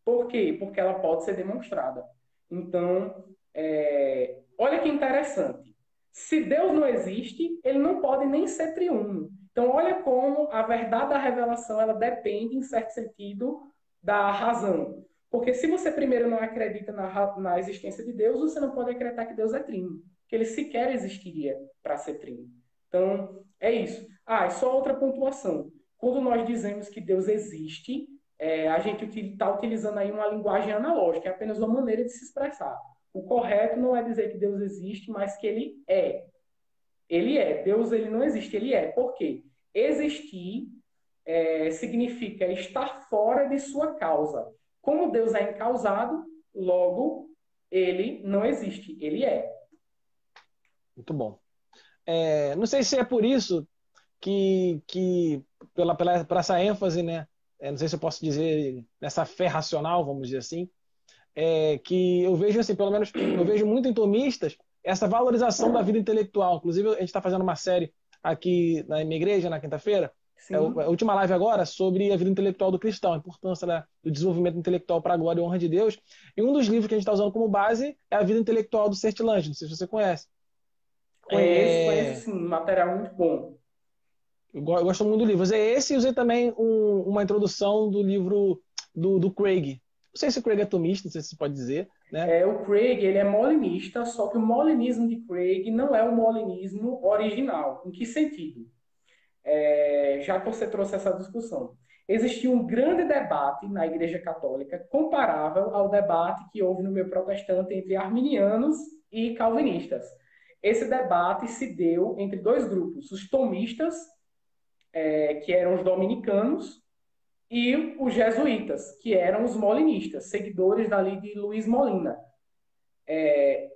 Por quê? Porque ela pode ser demonstrada. Então, olha que interessante. Se Deus não existe, ele não pode nem ser triuno. Então, olha como a verdade da revelação ela depende, em certo sentido, da razão. Porque se você primeiro não acredita na existência de Deus, você não pode acreditar que Deus é trino. Que ele sequer existiria para ser trino. Então, é isso. E só outra pontuação. Quando nós dizemos que Deus existe, a gente está utilizando aí uma linguagem analógica, é apenas uma maneira de se expressar. O correto não é dizer que Deus existe, mas que ele é. Ele é. Deus ele não existe, ele é. Por quê? Existir significa estar fora de sua causa. Como Deus é incausado, logo ele não existe, ele é. Muito bom. Não sei se é por isso que pela essa ênfase, né? Não sei se eu posso dizer nessa fé racional, vamos dizer assim, que eu vejo assim, pelo menos eu vejo muito em tomistas essa valorização da vida intelectual. Inclusive, a gente está fazendo uma série aqui na minha igreja, na quinta-feira, a última live agora, sobre a vida intelectual do cristão, a importância do desenvolvimento intelectual para a glória e honra de Deus. E um dos livros que a gente está usando como base é A Vida Intelectual do Sertilange, não sei se você conhece. Conheço sim, material muito bom. Eu gosto muito do livro. Esse, usei também uma introdução do livro do Craig. Não sei se o Craig é tomista, não sei se você pode dizer, né? O Craig, ele é molinista, só que o molinismo de Craig não é o molinismo original. Em que sentido? Já que você trouxe essa discussão. Existia um grande debate na Igreja Católica comparável ao debate que houve no meio protestante entre arminianos e calvinistas. Esse debate se deu entre dois grupos, os tomistas, que eram os dominicanos, e os jesuítas, que eram os molinistas, seguidores dali de Luiz Molina.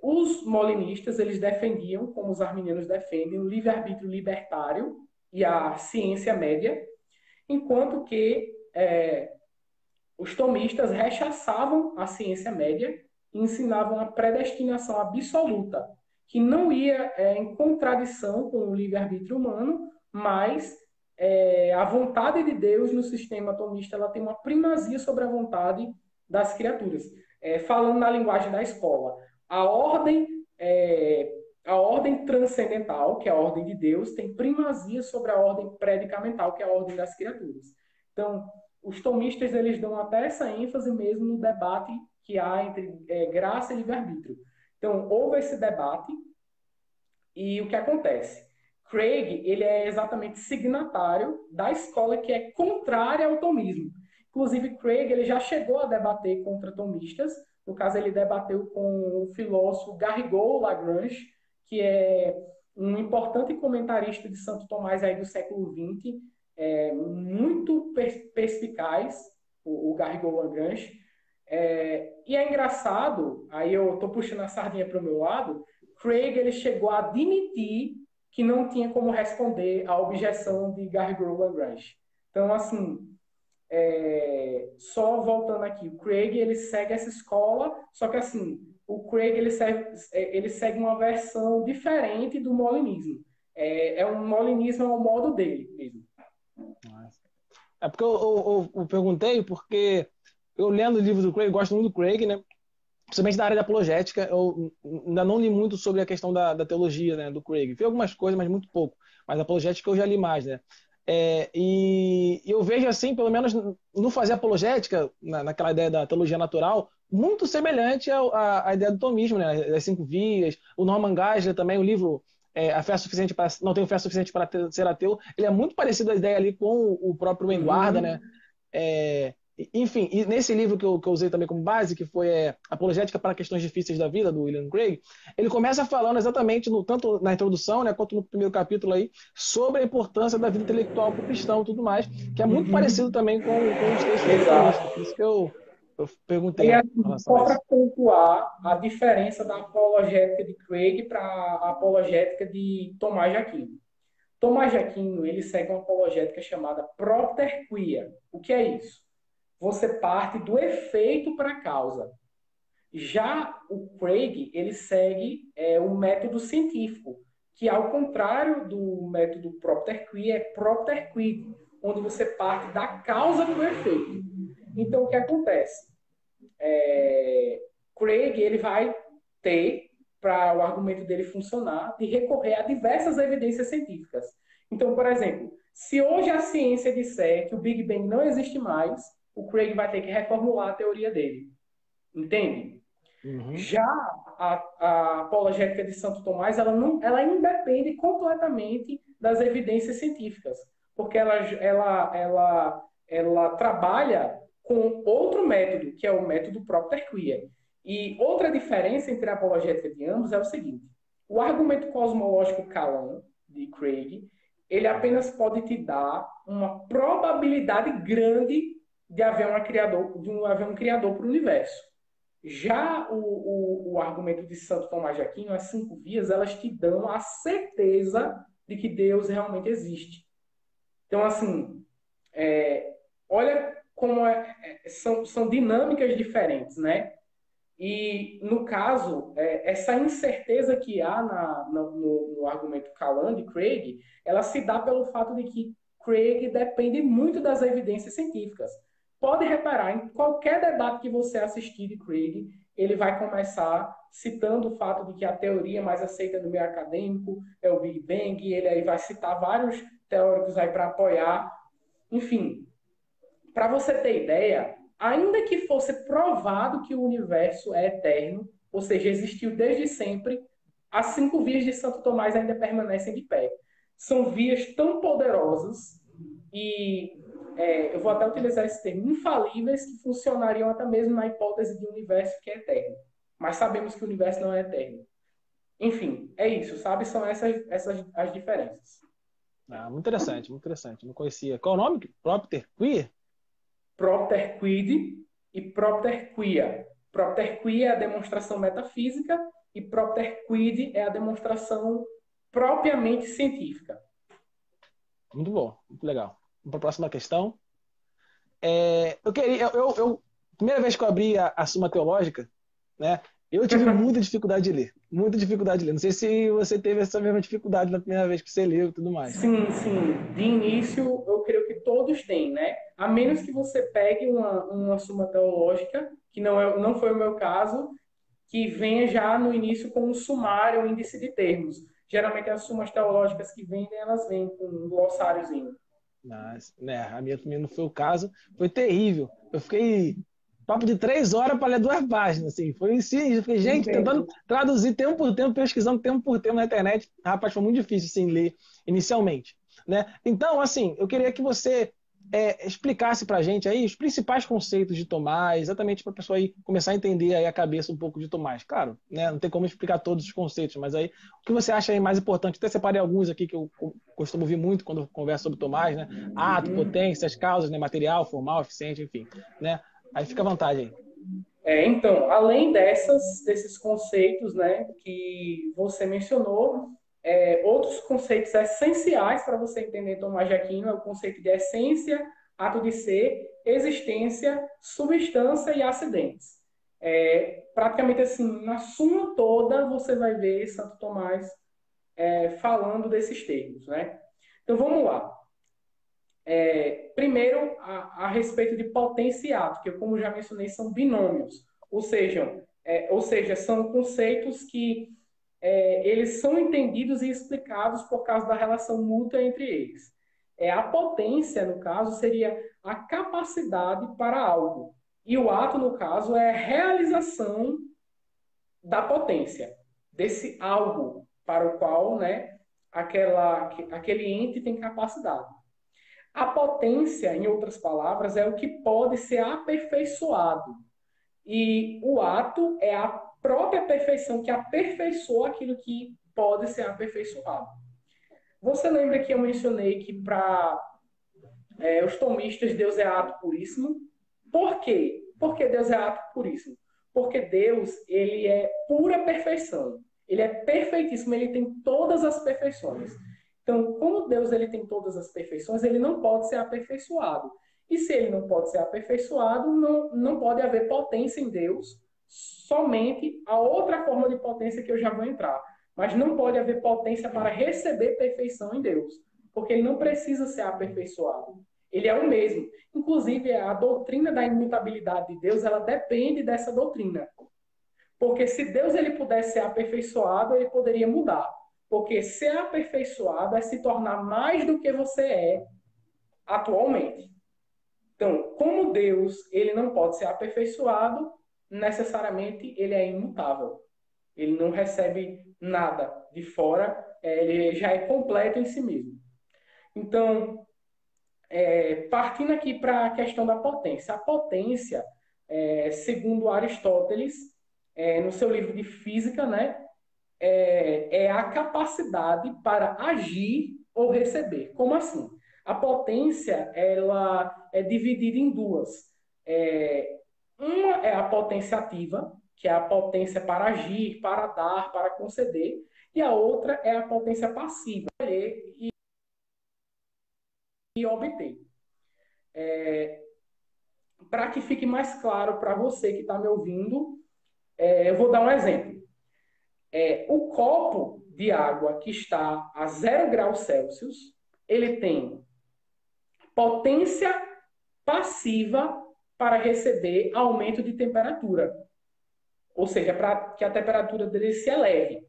Os molinistas, eles defendiam, como os arminianos defendem, o livre-arbítrio libertário e a ciência média, enquanto que os tomistas rechaçavam a ciência média e ensinavam a predestinação absoluta, que não ia em contradição com o livre-arbítrio humano, mas a vontade de Deus no sistema atomista ela tem uma primazia sobre a vontade das criaturas. Falando na linguagem da escola, a ordem, a ordem transcendental, que é a ordem de Deus, tem primazia sobre a ordem predicamental, que é a ordem das criaturas. Então, os tomistas eles dão até essa ênfase mesmo no debate que há entre graça e livre-arbítrio. Então, houve esse debate e o que acontece? Craig ele é exatamente signatário da escola que é contrária ao tomismo. Inclusive, Craig ele já chegou a debater contra tomistas. No caso, ele debateu com o filósofo Garrigou Lagrange, que é um importante comentarista de Santo Tomás aí do século XX, muito perspicaz, o Garrigou Lagrange. E é engraçado, aí eu estou puxando a sardinha para o meu lado, Craig ele chegou a admitir que não tinha como responder à objeção de Garrigou Lagrange. Então, assim, só voltando aqui, o Craig ele segue essa escola, só que assim, o Craig ele segue uma versão diferente do molinismo. Um molinismo ao modo dele mesmo. É porque eu perguntei, porque eu lendo o livro do Craig, gosto muito do Craig, né? Principalmente da área da apologética, eu ainda não li muito sobre a questão da teologia, né, do Craig. Vi algumas coisas, mas muito pouco. Mas a apologética eu já li mais, né? E eu vejo assim, pelo menos no fazer apologética, naquela ideia da teologia natural, muito semelhante à ideia do tomismo, né? Das 5 vias. O Norman Geisler também, o livro A Fé Suficiente para Não Tenho Fé Suficiente para Ser Ateu, ele é muito parecido à ideia ali com o próprio Wayne Guarda, né? Enfim, e nesse livro que eu usei também como base, que foi Apologética para Questões Difíceis da Vida, do William Craig, ele começa falando exatamente, tanto na introdução, né, quanto no primeiro capítulo aí, sobre a importância da vida intelectual para o cristão e tudo mais, que é muito parecido também com os textos do Cristo. Por isso que eu perguntei em relação a Só para isso. pontuar a diferença da apologética de Craig para a apologética de Tomás de Aquino. Tomás de Aquino ele segue uma apologética chamada propter quia. O que é isso? Você parte do efeito para a causa. Já o Craig, ele segue o método científico, que ao contrário do método propter quia, é propter quid, onde você parte da causa para o efeito. Então, o que acontece? Craig, ele vai ter, para o argumento dele funcionar, de recorrer a diversas evidências científicas. Então, por exemplo, se hoje a ciência disser que o Big Bang não existe mais, o Craig vai ter que reformular a teoria dele. Entende? Uhum. Já a apologética de Santo Tomás, ela independe completamente das evidências científicas, porque ela trabalha com outro método, que é o método propter quia. E outra diferença entre a apologética de ambos é o seguinte: o argumento cosmológico Kalam, de Craig, ele apenas pode te dar uma probabilidade grande de haver um criador para o universo. Já o argumento de Santo Tomás de Aquino, as 5 vias, elas te dão a certeza de que Deus realmente existe. Então, assim, olha como são dinâmicas diferentes, né? E, no caso, essa incerteza que há no argumento Kalam de Craig, ela se dá pelo fato de que Craig depende muito das evidências científicas. Pode reparar, em qualquer debate que você assistir de Craig, ele vai começar citando o fato de que a teoria mais aceita no meio acadêmico é o Big Bang, ele aí vai citar vários teóricos aí para apoiar. Enfim, para você ter ideia, ainda que fosse provado que o universo é eterno, ou seja, existiu desde sempre, as 5 vias de Santo Tomás ainda permanecem de pé. São vias tão poderosas e eu vou até utilizar esse termo, infalíveis, que funcionariam até mesmo na hipótese de um universo que é eterno. Mas sabemos que o universo não é eterno. Enfim, é isso, sabe? São essas as diferenças. Muito interessante, muito interessante. Não conhecia. Qual é o nome? Propter quia? Propter quid e propter quia. Propter qui é a demonstração metafísica e propter quid é a demonstração propriamente científica. Muito bom, muito legal. Vamos para a próxima questão. Primeira vez que eu abri a Suma Teológica, né, eu tive muita dificuldade de ler. Muita dificuldade de ler. Não sei se você teve essa mesma dificuldade na primeira vez que você leu e tudo mais. Sim, sim. De início, eu creio que todos têm, né? A menos que você pegue uma Suma Teológica, que não foi o meu caso, que venha já no início com um sumário, um índice de termos. Geralmente as sumas teológicas que vendem, elas vêm com um glossáriozinho. Mas, né, a minha também não foi o caso. Foi terrível. Eu fiquei papo de 3 horas para ler 2 páginas, assim. Foi assim, eu fiquei, gente, tentando Entendo. traduzir tempo por tempo, pesquisando tempo por tempo na internet. Rapaz, foi muito difícil, assim, ler inicialmente, né? Então, assim, eu queria que você explicasse para a gente aí os principais conceitos de Tomás, exatamente para a pessoa aí começar a entender aí a cabeça um pouco de Tomás. Claro, né, não tem como explicar todos os conceitos, mas aí o que você acha aí mais importante? Até separei alguns aqui que eu costumo ouvir muito quando eu converso sobre Tomás, né? Ato, Uhum. potências, causas, né? Material, formal, eficiente, enfim, né? Aí fica à vontade aí. Então, além desses conceitos, né, que você mencionou, outros conceitos essenciais para você entender Tomás de Aquino é o conceito de essência, ato de ser, existência, substância e acidentes. Praticamente assim, na suma toda, você vai ver Santo Tomás falando desses termos, né? Então, vamos lá. Primeiro, a respeito de potência e ato, que, como já mencionei, são binômios, ou seja, são conceitos que eles são entendidos e explicados por causa da relação mútua entre eles. A potência, no caso, seria a capacidade para algo, e o ato, no caso, é a realização da potência, desse algo para o qual, né, aquele ente tem capacidade. A potência, em outras palavras, é o que pode ser aperfeiçoado. E o ato é a própria perfeição que aperfeiçoa aquilo que pode ser aperfeiçoado. Você lembra que eu mencionei que para os tomistas Deus é ato puríssimo? Por quê? Porque Deus é ato puríssimo. Porque Deus, ele é pura perfeição. Ele é perfeitíssimo, ele tem todas as perfeições. Então, como Deus ele tem todas as perfeições, ele não pode ser aperfeiçoado. E se ele não pode ser aperfeiçoado, não pode haver potência em Deus, somente a outra forma de potência que eu já vou entrar. Mas não pode haver potência para receber perfeição em Deus, porque ele não precisa ser aperfeiçoado. Ele é o mesmo. Inclusive, a doutrina da imutabilidade de Deus, ela depende dessa doutrina. Porque se Deus ele pudesse ser aperfeiçoado, ele poderia mudar. Porque ser aperfeiçoado é se tornar mais do que você é atualmente. Então, como Deus ele não pode ser aperfeiçoado, necessariamente ele é imutável. Ele não recebe nada de fora, ele já é completo em si mesmo. Então, partindo aqui para a questão da potência. A potência, segundo Aristóteles, no seu livro de física, né, é a capacidade para agir ou receber. Como assim? A potência ela é dividida em duas. Uma é a potência ativa, que é a potência para agir, para dar, para conceder, e a outra é a potência passiva, e obter. Para que fique mais claro para você que está me ouvindo, eu vou dar um exemplo. O copo de água que está a 0 graus Celsius, ele tem potência passiva para receber aumento de temperatura. Ou seja, para que a temperatura dele se eleve.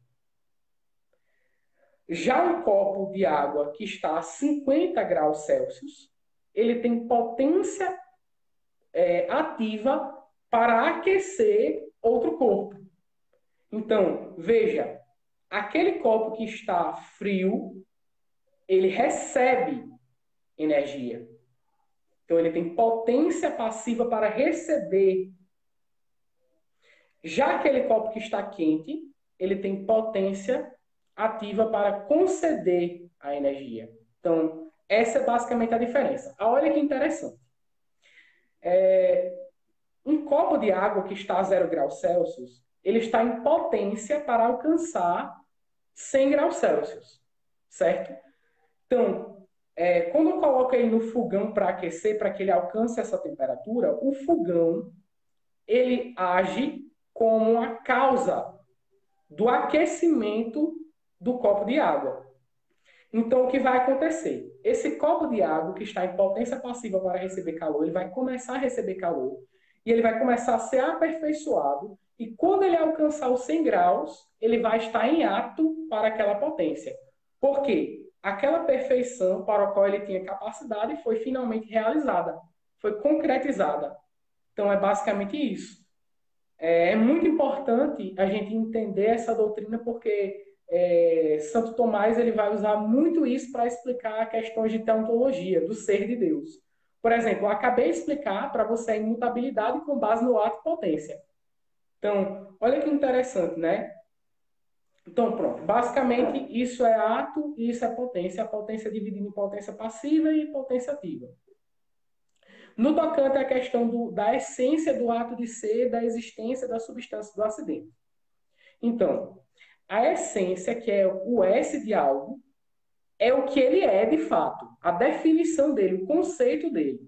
Já um copo de água que está a 50 graus Celsius, ele tem potência ativa para aquecer outro corpo. Então, veja, aquele copo que está frio, ele recebe energia. Então, ele tem potência passiva para receber. Já aquele copo que está quente, ele tem potência ativa para conceder a energia. Então, essa é basicamente a diferença. Olha que interessante. Um copo de água que está a 0 graus Celsius, ele está em potência para alcançar 100 graus Celsius, certo? Então, quando eu coloco ele no fogão para aquecer, para que ele alcance essa temperatura, o fogão ele age como a causa do aquecimento do copo de água. Então, o que vai acontecer? Esse copo de água, que está em potência passiva para receber calor, ele vai começar a receber calor e ele vai começar a ser aperfeiçoado. E quando ele alcançar os 100 graus, ele vai estar em ato para aquela potência. Por quê? Aquela perfeição para a qual ele tinha capacidade foi finalmente realizada, foi concretizada. Então, é basicamente isso. É muito importante a gente entender essa doutrina porque Santo Tomás ele vai usar muito isso para explicar questões de teontologia, do ser de Deus. Por exemplo, eu acabei de explicar para você a imutabilidade com base no ato e potência. Então, olha que interessante, né? Então, pronto. Basicamente, isso é ato e isso é potência. A potência é dividida em potência passiva e potência ativa. No tocante à questão da essência do ato de ser, da existência da substância do acidente. Então, a essência, que é o S de algo, é o que ele é de fato, a definição dele, o conceito dele.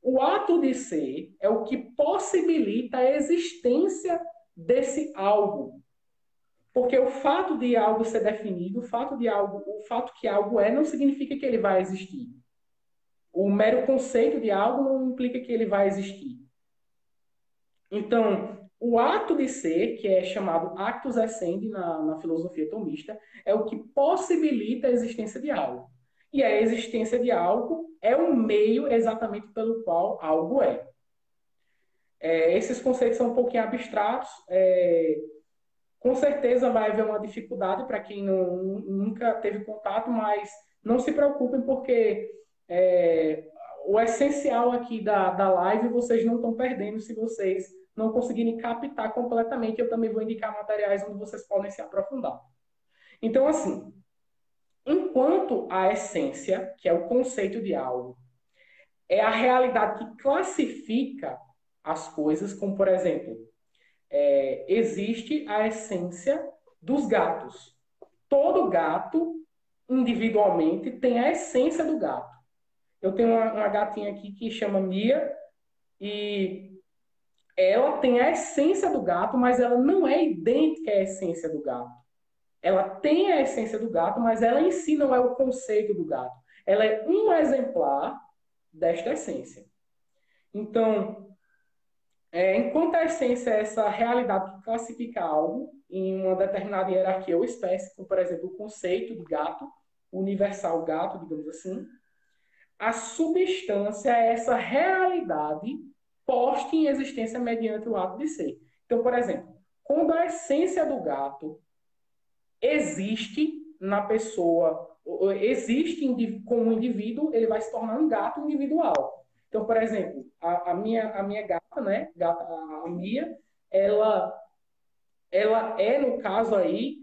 O ato de ser é o que possibilita a existência desse algo. Porque o fato de algo ser definido, o fato que algo é, não significa que ele vai existir. O mero conceito de algo não implica que ele vai existir. Então, o ato de ser, que é chamado actus essendi na filosofia tomista, é o que possibilita a existência de algo. E a existência de algo é o meio exatamente pelo qual algo é. Esses conceitos são um pouquinho abstratos. Com certeza vai haver uma dificuldade para quem nunca teve contato, mas não se preocupem porque o essencial aqui da live vocês não estão perdendo se vocês não conseguirem captar completamente. Eu também vou indicar materiais onde vocês podem se aprofundar. Então, assim, enquanto a essência, que é o conceito de algo, é a realidade que classifica as coisas, como, por exemplo, existe a essência dos gatos. Todo gato, individualmente, tem a essência do gato. Eu tenho uma gatinha aqui que chama Mia e ela tem a essência do gato, mas ela não é idêntica à essência do gato. Ela tem a essência do gato, mas ela em si não é o conceito do gato. Ela é um exemplar desta essência. Então, enquanto a essência é essa realidade que classifica algo em uma determinada hierarquia ou espécie, como, por exemplo, o conceito de gato, universal gato, digamos assim, a substância é essa realidade posta em existência mediante o ato de ser. Então, por exemplo, quando a essência do gato existe na pessoa, existe como indivíduo, ele vai se tornar um gato individual. Então, por exemplo, a minha gata, né, a Mia, ela é, no caso aí,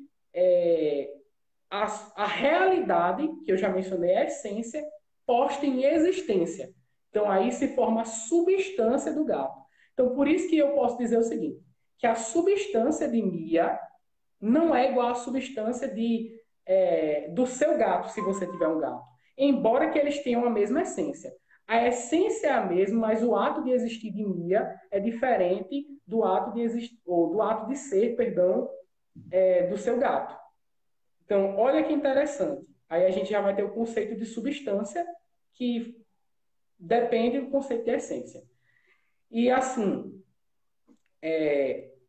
a realidade, que eu já mencionei, a essência, posta em existência. Então, aí se forma a substância do gato. Então, por isso que eu posso dizer o seguinte, que a substância de Mia não é igual à substância do seu gato, se você tiver um gato. Embora que eles tenham a mesma essência. A essência é a mesma, mas o ato de existir de Mia é diferente do ato de existir, ou do ato de ser, perdão, do seu gato. Então, olha que interessante. Aí a gente já vai ter o conceito de substância, que depende do conceito de essência. E assim,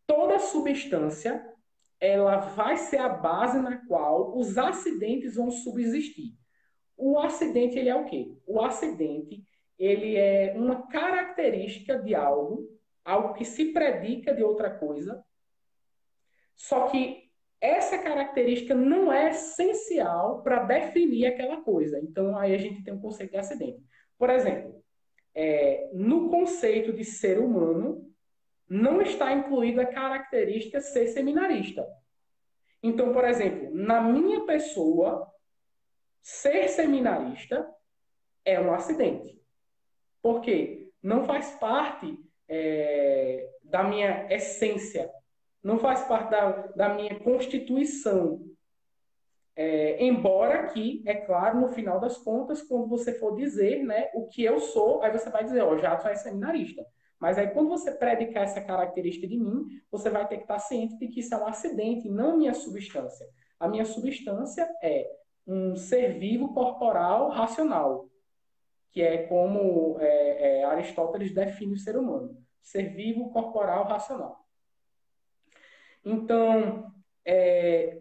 toda substância ela vai ser a base na qual os acidentes vão subsistir. O acidente ele é o quê? O acidente ele é uma característica de algo que se predica de outra coisa, só que essa característica não é essencial para definir aquela coisa. Então, aí a gente tem um conceito de acidente. Por exemplo, no conceito de ser humano, não está incluída a característica ser seminarista. Então, por exemplo, na minha pessoa, ser seminarista é um acidente. Por quê? Não faz parte da minha essência, não faz parte da minha constituição. Embora que, é claro, no final das contas, quando você for dizer, né, o que eu sou, aí você vai dizer, ó, Jadson é seminarista. Mas aí quando você predicar essa característica de mim, você vai ter que estar ciente de que isso é um acidente, não minha substância. A minha substância é um ser vivo corporal racional, que é como Aristóteles define o ser humano. Ser vivo corporal racional. Então,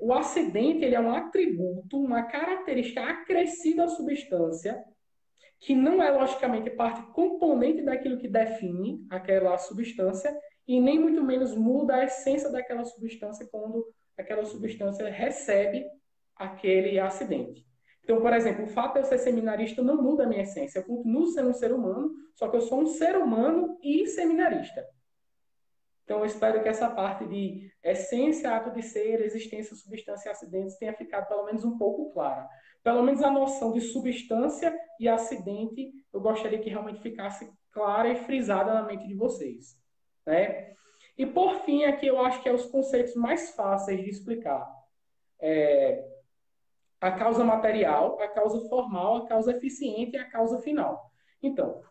o acidente ele é um atributo, uma característica acrescida à substância, que não é, logicamente, parte componente daquilo que define aquela substância, e nem muito menos muda a essência daquela substância quando aquela substância recebe aquele acidente. Então, por exemplo, o fato de eu ser seminarista não muda a minha essência. Eu continuo sendo um ser humano, só que eu sou um ser humano e seminarista. Então, eu espero que essa parte de essência, ato de ser, existência, substância e acidentes tenha ficado pelo menos um pouco clara. Pelo menos a noção de substância e acidente, eu gostaria que realmente ficasse clara e frisada na mente de vocês. Né? E, por fim, aqui eu acho que é os conceitos mais fáceis de explicar. A causa material, a causa formal, a causa eficiente e a causa final. Então,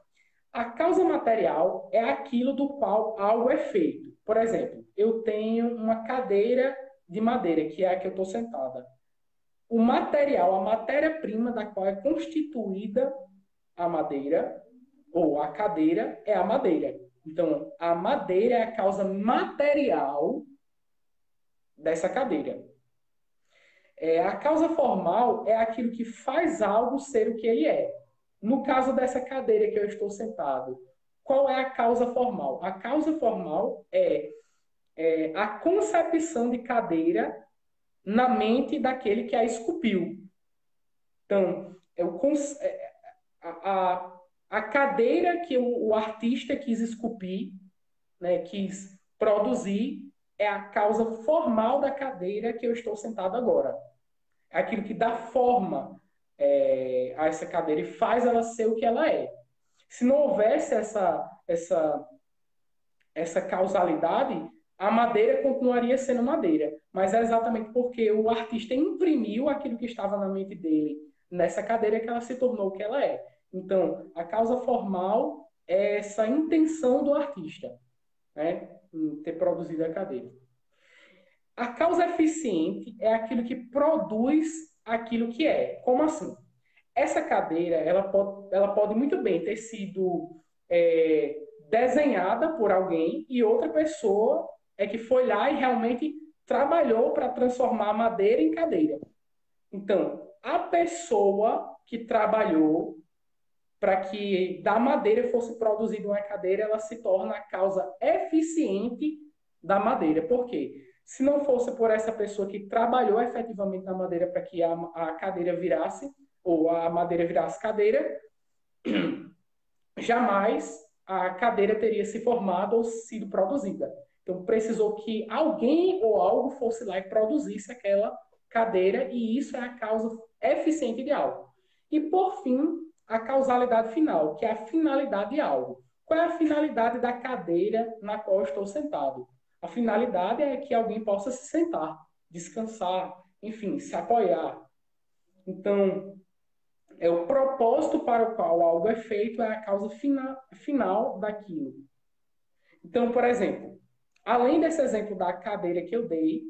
a causa material é aquilo do qual algo é feito. Por exemplo, eu tenho uma cadeira de madeira, que é a que eu estou sentada. O material, a matéria-prima da qual é constituída a madeira, ou a cadeira, é a madeira. Então, a madeira é a causa material dessa cadeira. A causa formal é aquilo que faz algo ser o que ele é. No caso dessa cadeira que eu estou sentado, qual é a causa formal? A causa formal é a concepção de cadeira na mente daquele que a esculpiu. Então, a cadeira que o artista quis esculpir, né, quis produzir, é a causa formal da cadeira que eu estou sentado agora. É aquilo que dá forma a essa cadeira e faz ela ser o que ela é. Se não houvesse essa causalidade, a madeira continuaria sendo madeira. Mas é exatamente porque o artista imprimiu aquilo que estava na mente dele nessa cadeira que ela se tornou o que ela é. Então, a causa formal é essa intenção do artista, né, em ter produzido a cadeira. A causa eficiente é aquilo que produz aquilo que é. Como assim? Essa cadeira, ela pode muito bem ter sido desenhada por alguém e outra pessoa que foi lá e realmente trabalhou para transformar a madeira em cadeira. Então, a pessoa que trabalhou para que da madeira fosse produzida uma cadeira, ela se torna a causa eficiente da madeira. Por quê? Se não fosse por essa pessoa que trabalhou efetivamente na madeira para que a cadeira virasse, ou a madeira virasse cadeira, jamais a cadeira teria se formado ou sido produzida. Então, precisou que alguém ou algo fosse lá e produzisse aquela cadeira, e isso é a causa eficiente de algo. E, por fim, a causalidade final, que é a finalidade de algo. Qual é a finalidade da cadeira na qual eu estou sentado? A finalidade é que alguém possa se sentar, descansar, enfim, se apoiar. Então, o propósito para o qual algo é feito é a causa final daquilo. Então, por exemplo, além desse exemplo da cadeira que eu dei,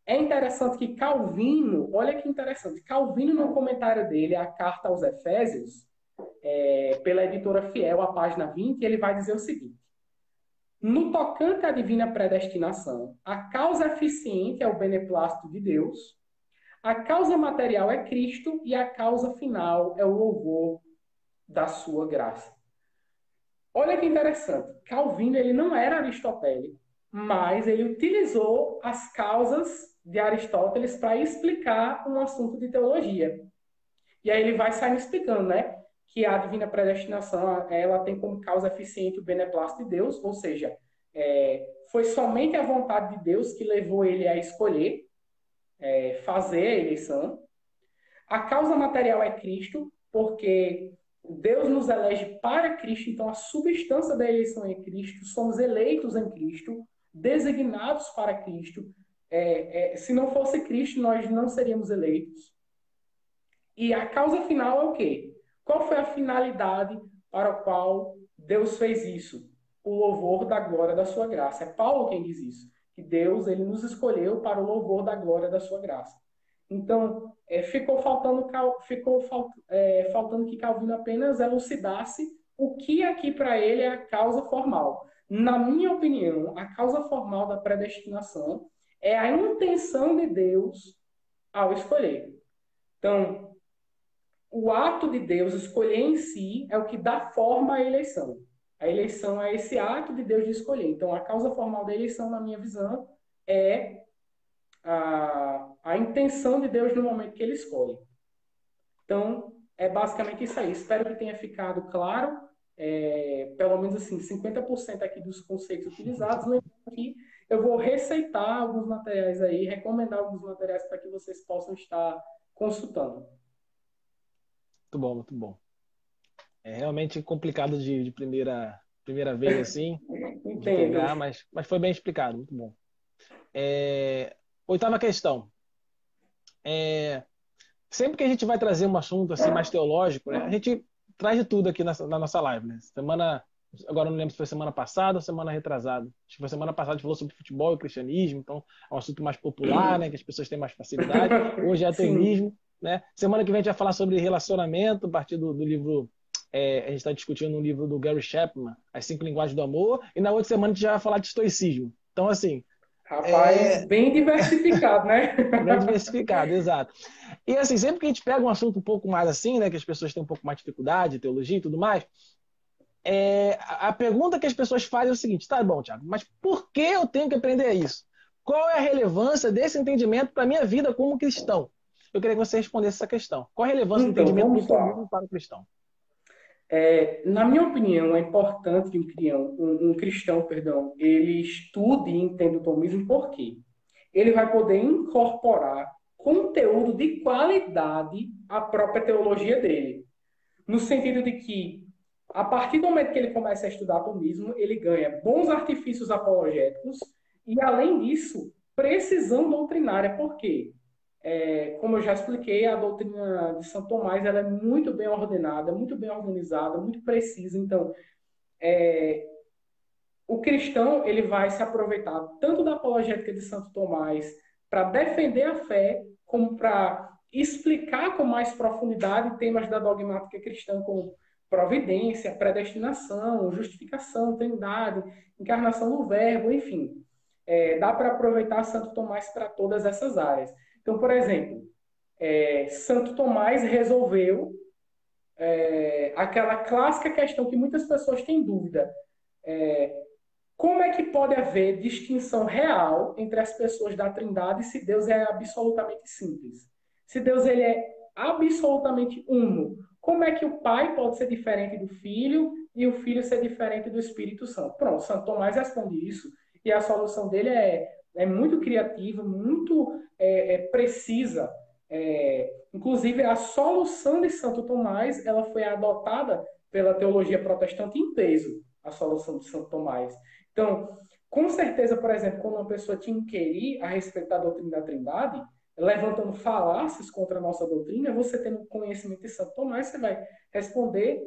é interessante que Calvino, olha que interessante, Calvino no comentário dele, a Carta aos Efésios, pela editora Fiel, a página 20, ele vai dizer o seguinte: no tocante à divina predestinação, a causa eficiente é o beneplácito de Deus, a causa material é Cristo e a causa final é o louvor da sua graça. Olha que interessante. Calvino ele não era aristotélico, mas ele utilizou as causas de Aristóteles para explicar um assunto de teologia. E aí ele vai saindo explicando, né, que a divina predestinação ela tem como causa eficiente o beneplácito de Deus, ou seja, foi somente a vontade de Deus que levou ele a escolher fazer a eleição. A causa material é Cristo, porque Deus nos elege para Cristo, então a substância da eleição é em Cristo, somos eleitos em Cristo, designados para Cristo. Se não fosse Cristo, nós não seríamos eleitos. E a causa final é o quê? Qual foi a finalidade para a qual Deus fez isso? O louvor da glória da sua graça. É Paulo quem diz isso, que Deus ele nos escolheu para o louvor da glória da sua graça. Então, faltando que Calvino apenas elucidasse o que aqui para ele é a causa formal. Na minha opinião, a causa formal da predestinação é a intenção de Deus ao escolher. Então, o ato de Deus escolher em si é o que dá forma à eleição. A eleição é esse ato de Deus de escolher. Então, a causa formal da eleição, na minha visão, é a intenção de Deus no momento que ele escolhe. Então, é basicamente isso aí. Espero que tenha ficado claro, pelo menos assim, 50% aqui dos conceitos utilizados. Lembrando que eu vou receitar alguns materiais aí, recomendar alguns materiais para que vocês possam estar consultando. Muito bom, muito bom. É realmente complicado de primeira vez, assim, de Entendo. pegar, mas foi bem explicado, muito bom. Oitava questão. Sempre que a gente vai trazer um assunto assim mais teológico, né, a gente traz de tudo aqui na nossa live, né? Agora eu não lembro se foi semana passada ou semana retrasada. Acho que foi semana passada, a gente falou sobre futebol e cristianismo, então é um assunto mais popular, né? Que as pessoas têm mais facilidade. Hoje é atomismo, né? Semana que vem a gente vai falar sobre relacionamento, a partir do livro. A gente está discutindo um livro do Gary Chapman, As 5 Linguagens do Amor, e na outra semana a gente já vai falar de estoicismo. Então, assim. Rapaz, bem diversificado, né? Bem diversificado, exato. E assim, sempre que a gente pega um assunto um pouco mais assim, né, que as pessoas têm um pouco mais de dificuldade, teologia e tudo mais, a pergunta que as pessoas fazem é o seguinte: tá bom, Thiago, mas por que eu tenho que aprender isso? Qual é a relevância desse entendimento para a minha vida como cristão? Eu queria que você respondesse essa questão. Qual a relevância do Então, entendimento do vamos lá. tomismo para o cristão? Na minha opinião, é importante que um cristão, ele estude e entenda o tomismo, por quê? Ele vai poder incorporar conteúdo de qualidade à própria teologia dele. No sentido de que, a partir do momento que ele começa a estudar atomismo, ele ganha bons artifícios apologéticos e, além disso, precisão doutrinária. Por quê? Como eu já expliquei, a doutrina de Santo Tomás ela é muito bem ordenada, muito bem organizada, muito precisa. Então, o cristão ele vai se aproveitar tanto da apologética de Santo Tomás para defender a fé, como para explicar com mais profundidade temas da dogmática cristã, como providência, predestinação, justificação, trindade, encarnação do verbo, enfim. Dá para aproveitar Santo Tomás para todas essas áreas. Então, por exemplo, Santo Tomás resolveu aquela clássica questão que muitas pessoas têm dúvida. Como é que pode haver distinção real entre as pessoas da Trindade se Deus é absolutamente simples? Se Deus ele é absolutamente uno, como é que o Pai pode ser diferente do Filho e o Filho ser diferente do Espírito Santo? Pronto, Santo Tomás responde isso e a solução dele é muito criativa, muito precisa. Inclusive, a solução de Santo Tomás ela foi adotada pela teologia protestante em peso, a solução de Santo Tomás. Então, com certeza, por exemplo, quando uma pessoa te inquirir a respeito da doutrina da Trindade, levantando falácias contra a nossa doutrina, você tendo conhecimento de Santo Tomás, você vai responder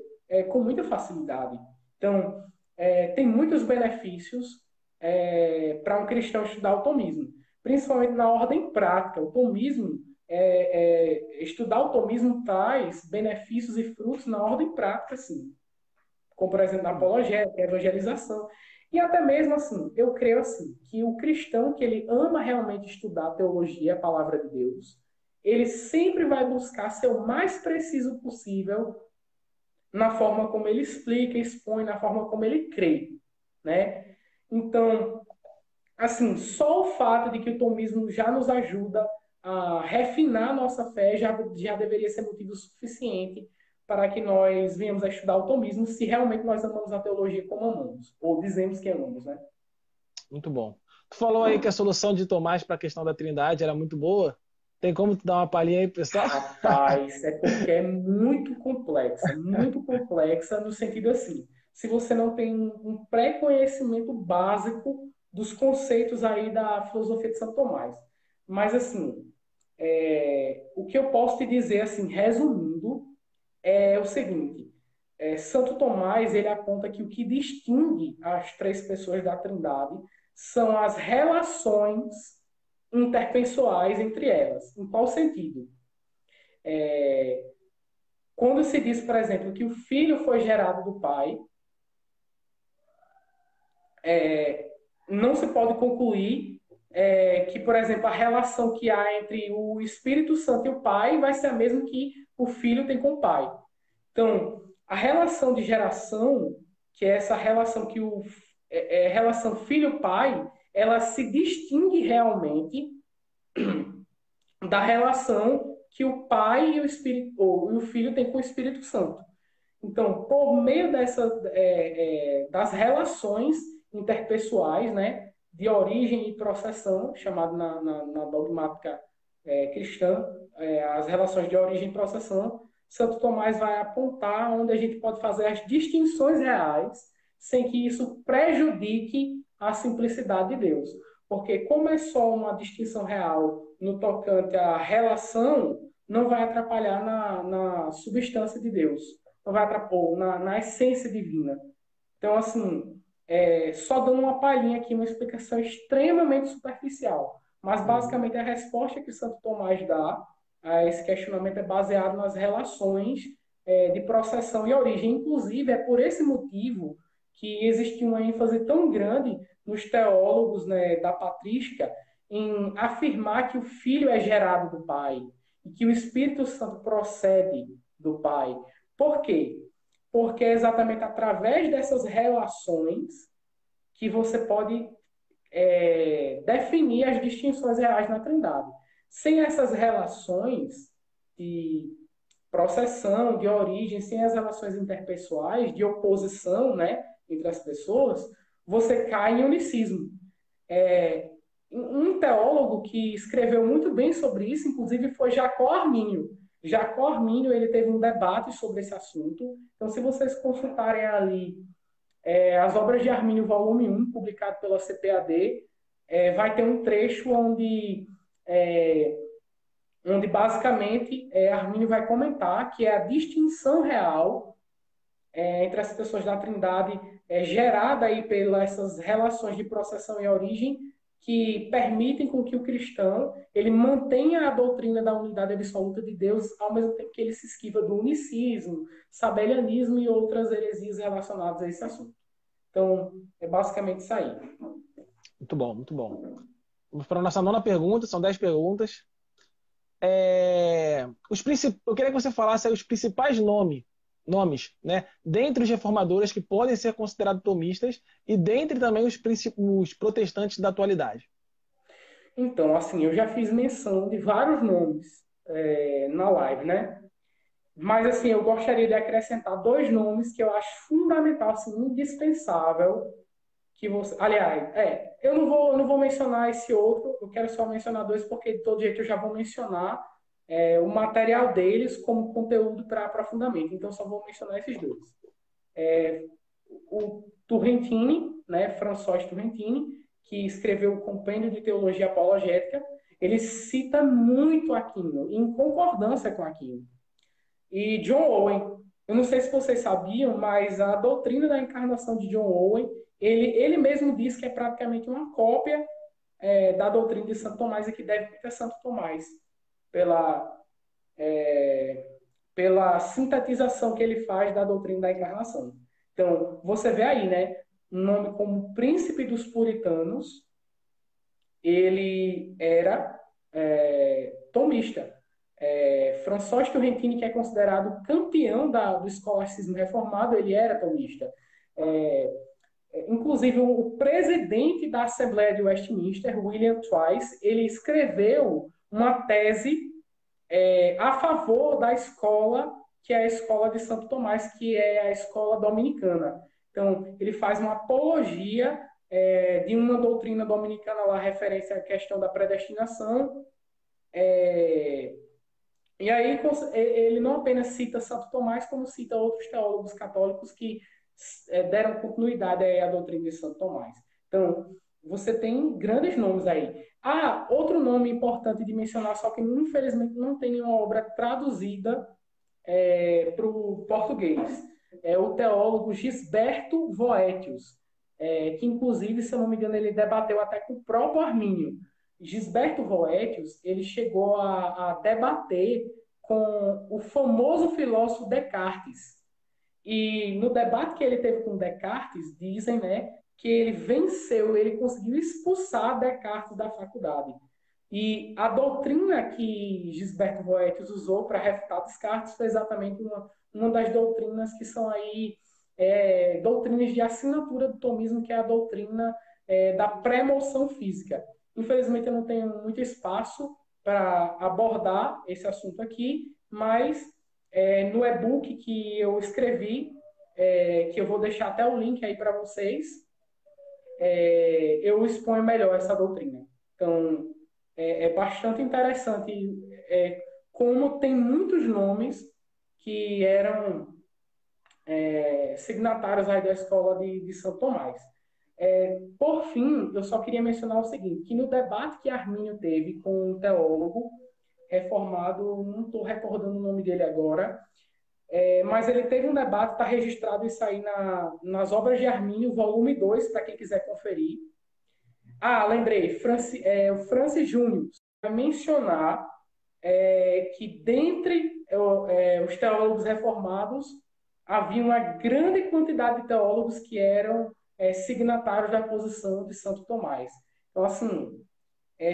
com muita facilidade. Então, tem muitos benefícios para um cristão estudar o tomismo, principalmente na ordem prática. O tomismo, estudar o tomismo traz benefícios e frutos na ordem prática, sim. Como, por exemplo, na apologética, evangelização. E até mesmo assim, eu creio assim, que o cristão que ele ama realmente estudar a teologia, a palavra de Deus, ele sempre vai buscar ser o mais preciso possível na forma como ele explica, expõe, na forma como ele crê, né? Então, assim, só o fato de que o tomismo já nos ajuda a refinar a nossa fé já deveria ser motivo suficiente para que nós venhamos a estudar o tomismo se realmente nós amamos a teologia como amamos, ou dizemos que amamos, né? Muito bom. Tu falou aí que a solução de Tomás para a questão da Trindade era muito boa. Tem como tu dar uma palhinha aí, pessoal? Rapaz, é porque é muito complexa no sentido assim, se você não tem um pré-conhecimento básico dos conceitos aí da filosofia de Santo Tomás. Mas assim, o que eu posso te dizer assim, resumindo, é o seguinte: Santo Tomás ele aponta que o que distingue as três pessoas da Trindade são as relações interpessoais entre elas. Em qual sentido? Quando se diz, por exemplo, que o filho foi gerado do pai, não se pode concluir que, por exemplo, a relação que há entre o Espírito Santo e o pai vai ser a mesma que o filho tem com o pai. Então, a relação de geração, que é essa relação que relação filho-pai, ela se distingue realmente da relação que o pai e o espírito ou o filho têm com o Espírito Santo. Então, por meio das relações interpessoais, né, de origem e processão, chamado na dogmática cristã, as relações de origem e processão, Santo Tomás vai apontar onde a gente pode fazer as distinções reais, sem que isso prejudique a simplicidade de Deus. Porque como é só uma distinção real no tocante à relação, não vai atrapalhar na substância de Deus, não vai atrapalhar na essência divina. Então, assim, só dando uma palhinha aqui, uma explicação extremamente superficial. Mas, basicamente, a resposta que Santo Tomás dá a esse questionamento é baseado nas relações de processão e origem. Inclusive, é por esse motivo que existe uma ênfase tão grande nos teólogos, né, da patrística em afirmar que o Filho é gerado do Pai e que o Espírito Santo procede do Pai. Por quê? Porque é exatamente através dessas relações que você pode definir as distinções reais na Trindade. Sem essas relações de processão, de origem, sem as relações interpessoais, de oposição, né, entre as pessoas, você cai em unicismo. Um teólogo que escreveu muito bem sobre isso, inclusive, foi Jacó Armínio. Jacó Armínio ele teve um debate sobre esse assunto. Então, se vocês consultarem ali as obras de Armínio, volume 1, publicado pela CPAD, vai ter um trecho onde basicamente Armínio vai comentar que é a distinção real entre as pessoas da Trindade gerada aí pelas essas relações de processão e origem que permitem com que o cristão ele mantenha a doutrina da unidade absoluta de Deus ao mesmo tempo que ele se esquiva do unicismo, sabelianismo e outras heresias relacionadas a esse assunto. Então, é basicamente isso aí. Muito bom, muito bom. Vamos para a nossa nona pergunta, são 10 perguntas. Eu queria que você falasse aí os principais nomes, né, dentre os reformadores que podem ser considerados tomistas e dentre também os protestantes da atualidade. Então, assim, eu já fiz menção de vários nomes na live, né? Mas, assim, eu gostaria de acrescentar dois nomes que eu acho fundamental, assim, indispensável que você... Aliás, eu não vou mencionar esse outro, eu quero só mencionar dois, porque de todo jeito eu já vou mencionar o material deles como conteúdo para aprofundamento. Então, só vou mencionar esses dois. O Turrentini, né, François Turrentini, que escreveu o Compêndio de Teologia Apologética, ele cita muito Aquino, em concordância com Aquino. E John Owen, eu não sei se vocês sabiam, mas a doutrina da encarnação de John Owen, ele mesmo diz que é praticamente uma cópia da doutrina de Santo Tomás e que deve ter Santo Tomás, pela, pela sintetização que ele faz da doutrina da encarnação. Então, você vê aí, né? Um nome como Príncipe dos Puritanos, ele era tomista. François Turrentini, que é considerado campeão do escolasticismo reformado, ele era tomista. Inclusive, o presidente da Assembleia de Westminster, William Twice, ele escreveu uma tese a favor da escola, que é a escola de Santo Tomás, que é a escola dominicana. Então, ele faz uma apologia de uma doutrina dominicana lá, referência à questão da predestinação, E aí ele não apenas cita Santo Tomás, como cita outros teólogos católicos que deram continuidade à doutrina de Santo Tomás. Então, você tem grandes nomes aí. Ah, outro nome importante de mencionar, só que infelizmente não tem nenhuma obra traduzida para o português. É o teólogo Gisberto Voetius, que inclusive, se eu não me engano, ele debateu até com o próprio Armínio. Gisberto Voetius, ele chegou a debater com o famoso filósofo Descartes. E no debate que ele teve com Descartes, dizem, né, que ele venceu, ele conseguiu expulsar Descartes da faculdade. E a doutrina que Gisberto Boetis usou para refutar Descartes foi exatamente uma das doutrinas que são aí doutrinas de assinatura do tomismo, que é a doutrina da pré-moção física. Infelizmente, eu não tenho muito espaço para abordar esse assunto aqui, mas no e-book que eu escrevi, que eu vou deixar até o link aí para vocês, eu exponho melhor essa doutrina. Então, é bastante interessante como tem muitos nomes que eram signatários aí da escola de São Tomás. Por fim, eu só queria mencionar o seguinte, que no debate que Armínio teve com um teólogo reformado, não estou recordando o nome dele agora, mas ele teve um debate, está registrado isso aí nas obras de Armínio, volume 2, para quem quiser conferir. Ah, lembrei, o Francis Júnior vai mencionar que dentre os teólogos reformados havia uma grande quantidade de teólogos que eram signatários da posição de Santo Tomás. Então, assim,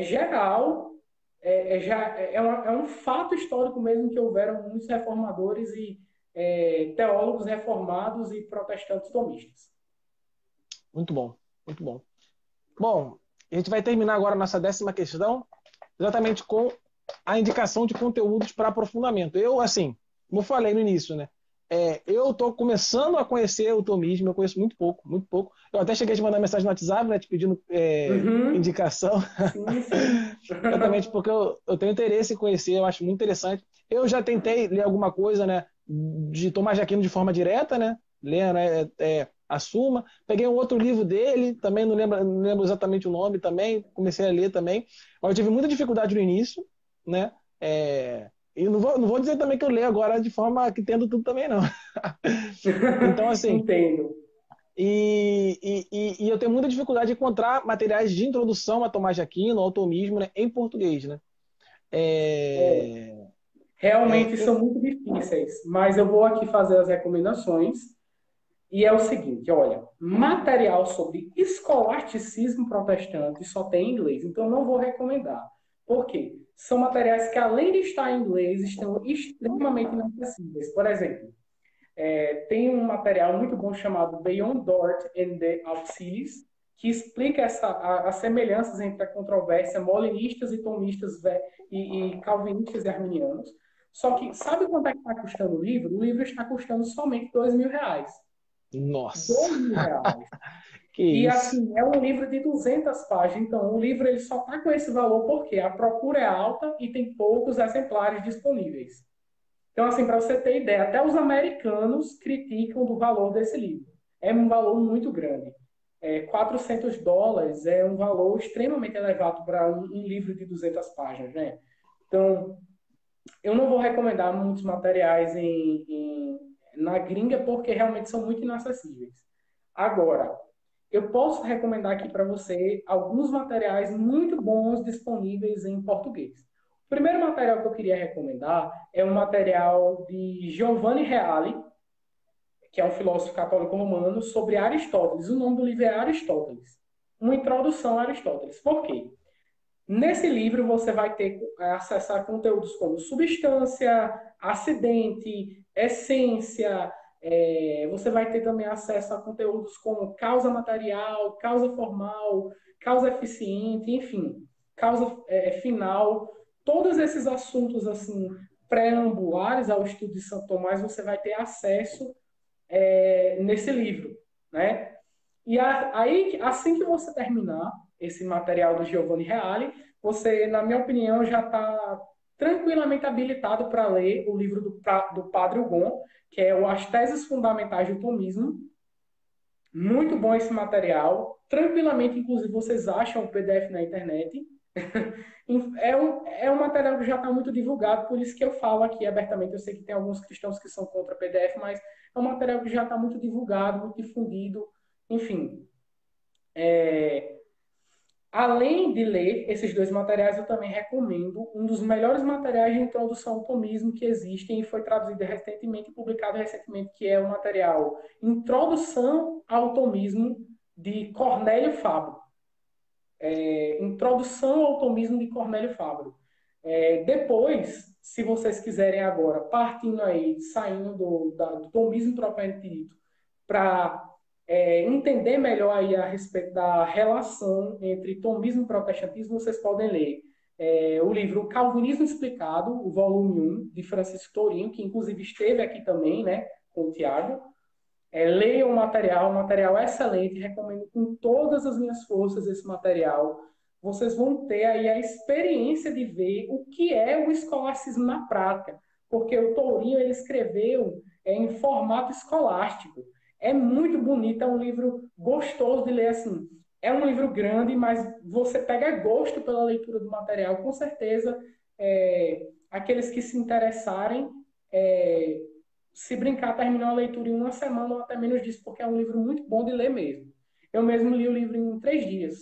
geral, é um fato histórico mesmo que houveram muitos reformadores e teólogos reformados e protestantes tomistas. Muito bom, muito bom. Bom, a gente vai terminar agora a nossa 10ª questão, exatamente com a indicação de conteúdos para aprofundamento. Eu, assim, como eu falei no início, né? Eu estou começando a conhecer o tomismo, eu conheço muito pouco, muito pouco. Eu até cheguei a te mandar mensagem no WhatsApp, né, te pedindo indicação. Sim, sim. Exatamente porque eu tenho interesse em conhecer, eu acho muito interessante. Eu já tentei ler alguma coisa, né, de Tomás de Aquino de forma direta, né, ler, né, a Suma. Peguei um outro livro dele, também não lembro exatamente o nome também, comecei a ler também. Mas eu tive muita dificuldade no início, né, e não vou dizer também que eu leio agora de forma que entendo tudo também, não. Então, assim, Entendo. e eu tenho muita dificuldade de encontrar materiais de introdução a Tomás de Aquino, ao tomismo, né, em português, né? Realmente são muito difíceis, mas eu vou aqui fazer as recomendações. E é o seguinte, olha, material sobre escolasticismo protestante só tem em inglês, então eu não vou recomendar. Por quê? São materiais que, além de estar em inglês, estão extremamente inacessíveis. Por exemplo, tem um material muito bom chamado Beyond Dort and the Auxilies, que explica as semelhanças entre a controvérsia molinistas e tomistas e calvinistas e arminianos. Só que, sabe quanto é que está custando o livro? O livro está custando somente R$ 2.000. Nossa, R$ 2.000. que E isso. assim, é um livro de 200 páginas, então o livro ele só está com esse valor porque a procura é alta e tem poucos exemplares disponíveis. Então, assim, para você ter ideia, até os americanos criticam do valor desse livro. É um valor muito grande. $400 é um valor extremamente elevado para um livro de 200 páginas, né? Então, eu não vou recomendar muitos materiais na gringa porque realmente são muito inacessíveis. Agora, eu posso recomendar aqui para você alguns materiais muito bons disponíveis em português. O primeiro material que eu queria recomendar é um material de Giovanni Reale, que é um filósofo católico romano, sobre Aristóteles. O nome do livro é Aristóteles. Uma introdução a Aristóteles. Por quê? Nesse livro você vai ter acesso a conteúdos como substância, acidente, essência. Você vai ter também acesso a conteúdos como causa material, causa formal, causa eficiente, enfim, causa final. Todos esses assuntos assim preambulares ao estudo de Santo Tomás você vai ter acesso nesse livro, né? E aí, assim que você terminar esse material do Giovanni Reale, você, na minha opinião, já está tranquilamente habilitado para ler o livro do Padre Hugon, que é As Teses Fundamentais do Tomismo. Muito bom esse material. Tranquilamente, inclusive, vocês acham o PDF na internet. É um material que já está muito divulgado, por isso que eu falo aqui abertamente. Eu sei que tem alguns cristãos que são contra PDF, mas é um material que já está muito divulgado, muito difundido. Enfim, além de ler esses dois materiais, eu também recomendo um dos melhores materiais de introdução ao tomismo que existem e foi traduzido recentemente e publicado recentemente, que é o material Introdução ao Tomismo, de Cornélio Fabro. Introdução ao Tomismo, de Cornélio Fabro. Depois, se vocês quiserem agora, partindo aí, saindo do tomismo propriamente dito, para entender melhor aí a respeito da relação entre tomismo e protestantismo, vocês podem ler o livro Calvinismo Explicado, o volume 1, de Francisco Tourinho, que inclusive esteve aqui também, né, com o Tiago. Leiam o material, um material excelente, recomendo com todas as minhas forças esse material. Vocês vão ter aí a experiência de ver o que é o escolasticismo na prática, porque o Tourinho ele escreveu em formato escolástico. É muito bonito, é um livro gostoso de ler assim. É um livro grande, mas você pega gosto pela leitura do material, com certeza. Aqueles que se interessarem, se brincar, terminar a leitura em uma semana ou até menos disso, porque é um livro muito bom de ler mesmo. Eu mesmo li o livro em 3 dias.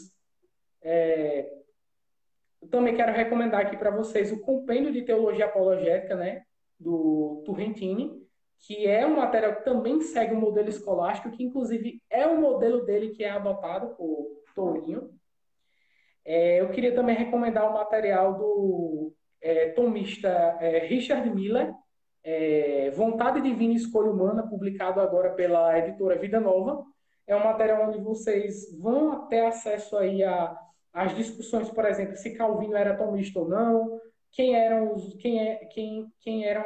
Eu também quero recomendar aqui para vocês o Compêndio de Teologia Apologética, né, do Turrentini, que é um material que também segue o modelo escolástico, que inclusive é o modelo dele que é adotado por Tourinho. Eu queria também recomendar o material do tomista Richard Miller, Vontade Divina e Escolha Humana, publicado agora pela editora Vida Nova. É um material onde vocês vão ter acesso aí às discussões, por exemplo, se Calvino era tomista ou não, quem eram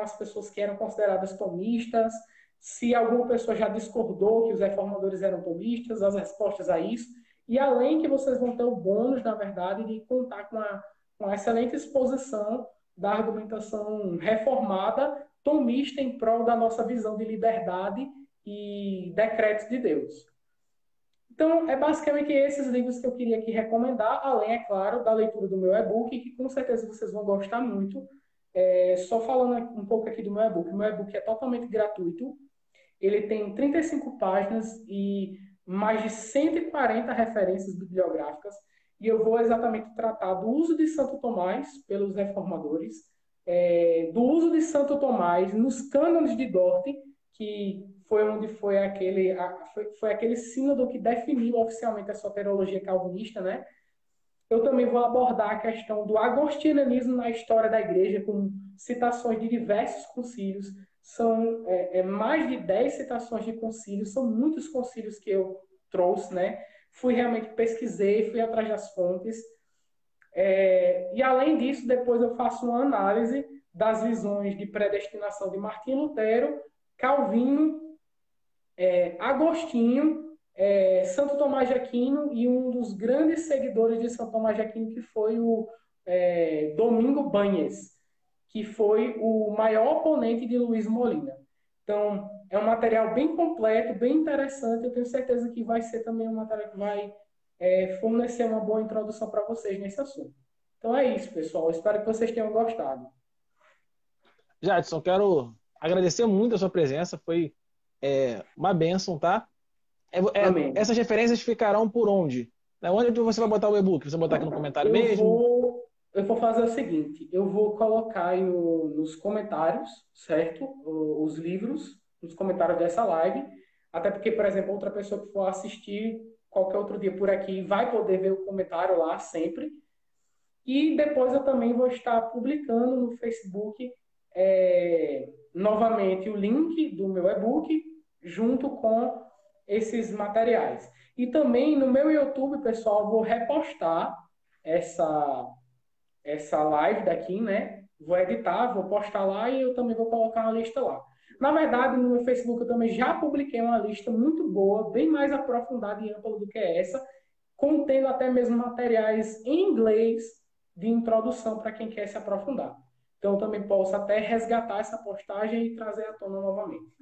as pessoas que eram consideradas tomistas, se alguma pessoa já discordou que os reformadores eram tomistas, as respostas a isso. E além que vocês vão ter o bônus, na verdade, de contar com uma excelente exposição da argumentação reformada tomista em prol da nossa visão de liberdade e decretos de Deus. Então, é basicamente esses livros que eu queria aqui recomendar, além, é claro, da leitura do meu e-book, que com certeza vocês vão gostar muito. Só falando um pouco aqui do meu e-book. O meu e-book é totalmente gratuito. Ele tem 35 páginas e mais de 140 referências bibliográficas. E eu vou exatamente tratar do uso de Santo Tomás pelos reformadores, do uso de Santo Tomás nos cânones de Dort, que foi onde foi aquele sínodo que definiu oficialmente a soteriologia calvinista, né? Eu também vou abordar a questão do agostinianismo na história da igreja, com citações de diversos concílios. São mais de 10 citações de concílios, são muitos concílios que eu trouxe, né? Realmente pesquisei, fui atrás das fontes. E além disso, depois eu faço uma análise das visões de predestinação de Martinho Lutero, Calvino, Agostinho, Santo Tomás de Aquino e um dos grandes seguidores de Santo Tomás de Aquino, que foi o Domingo Banhes, que foi o maior oponente de Luiz Molina. Então, é um material bem completo, bem interessante. Eu tenho certeza que vai ser também um material que vai fornecer uma boa introdução para vocês nesse assunto. Então é isso, pessoal. Espero que vocês tenham gostado. Jadson, quero agradecer muito a sua presença. Foi uma bênção, tá? Essas referências ficarão por onde? Onde você vai botar o e-book? Você vai botar aqui no comentário mesmo? Eu vou fazer o seguinte, eu vou colocar aí nos comentários, certo? Os livros, nos comentários dessa live, até porque, por exemplo, outra pessoa que for assistir qualquer outro dia por aqui vai poder ver o comentário lá sempre. E depois eu também vou estar publicando no Facebook novamente o link do meu e-book junto com esses materiais. E também no meu YouTube, pessoal, vou repostar essa live daqui, né? Vou editar, vou postar lá e eu também vou colocar uma lista lá. Na verdade, no meu Facebook eu também já publiquei uma lista muito boa, bem mais aprofundada e ampla do que essa, contendo até mesmo materiais em inglês de introdução para quem quer se aprofundar. Então, eu também posso até resgatar essa postagem e trazer à tona novamente.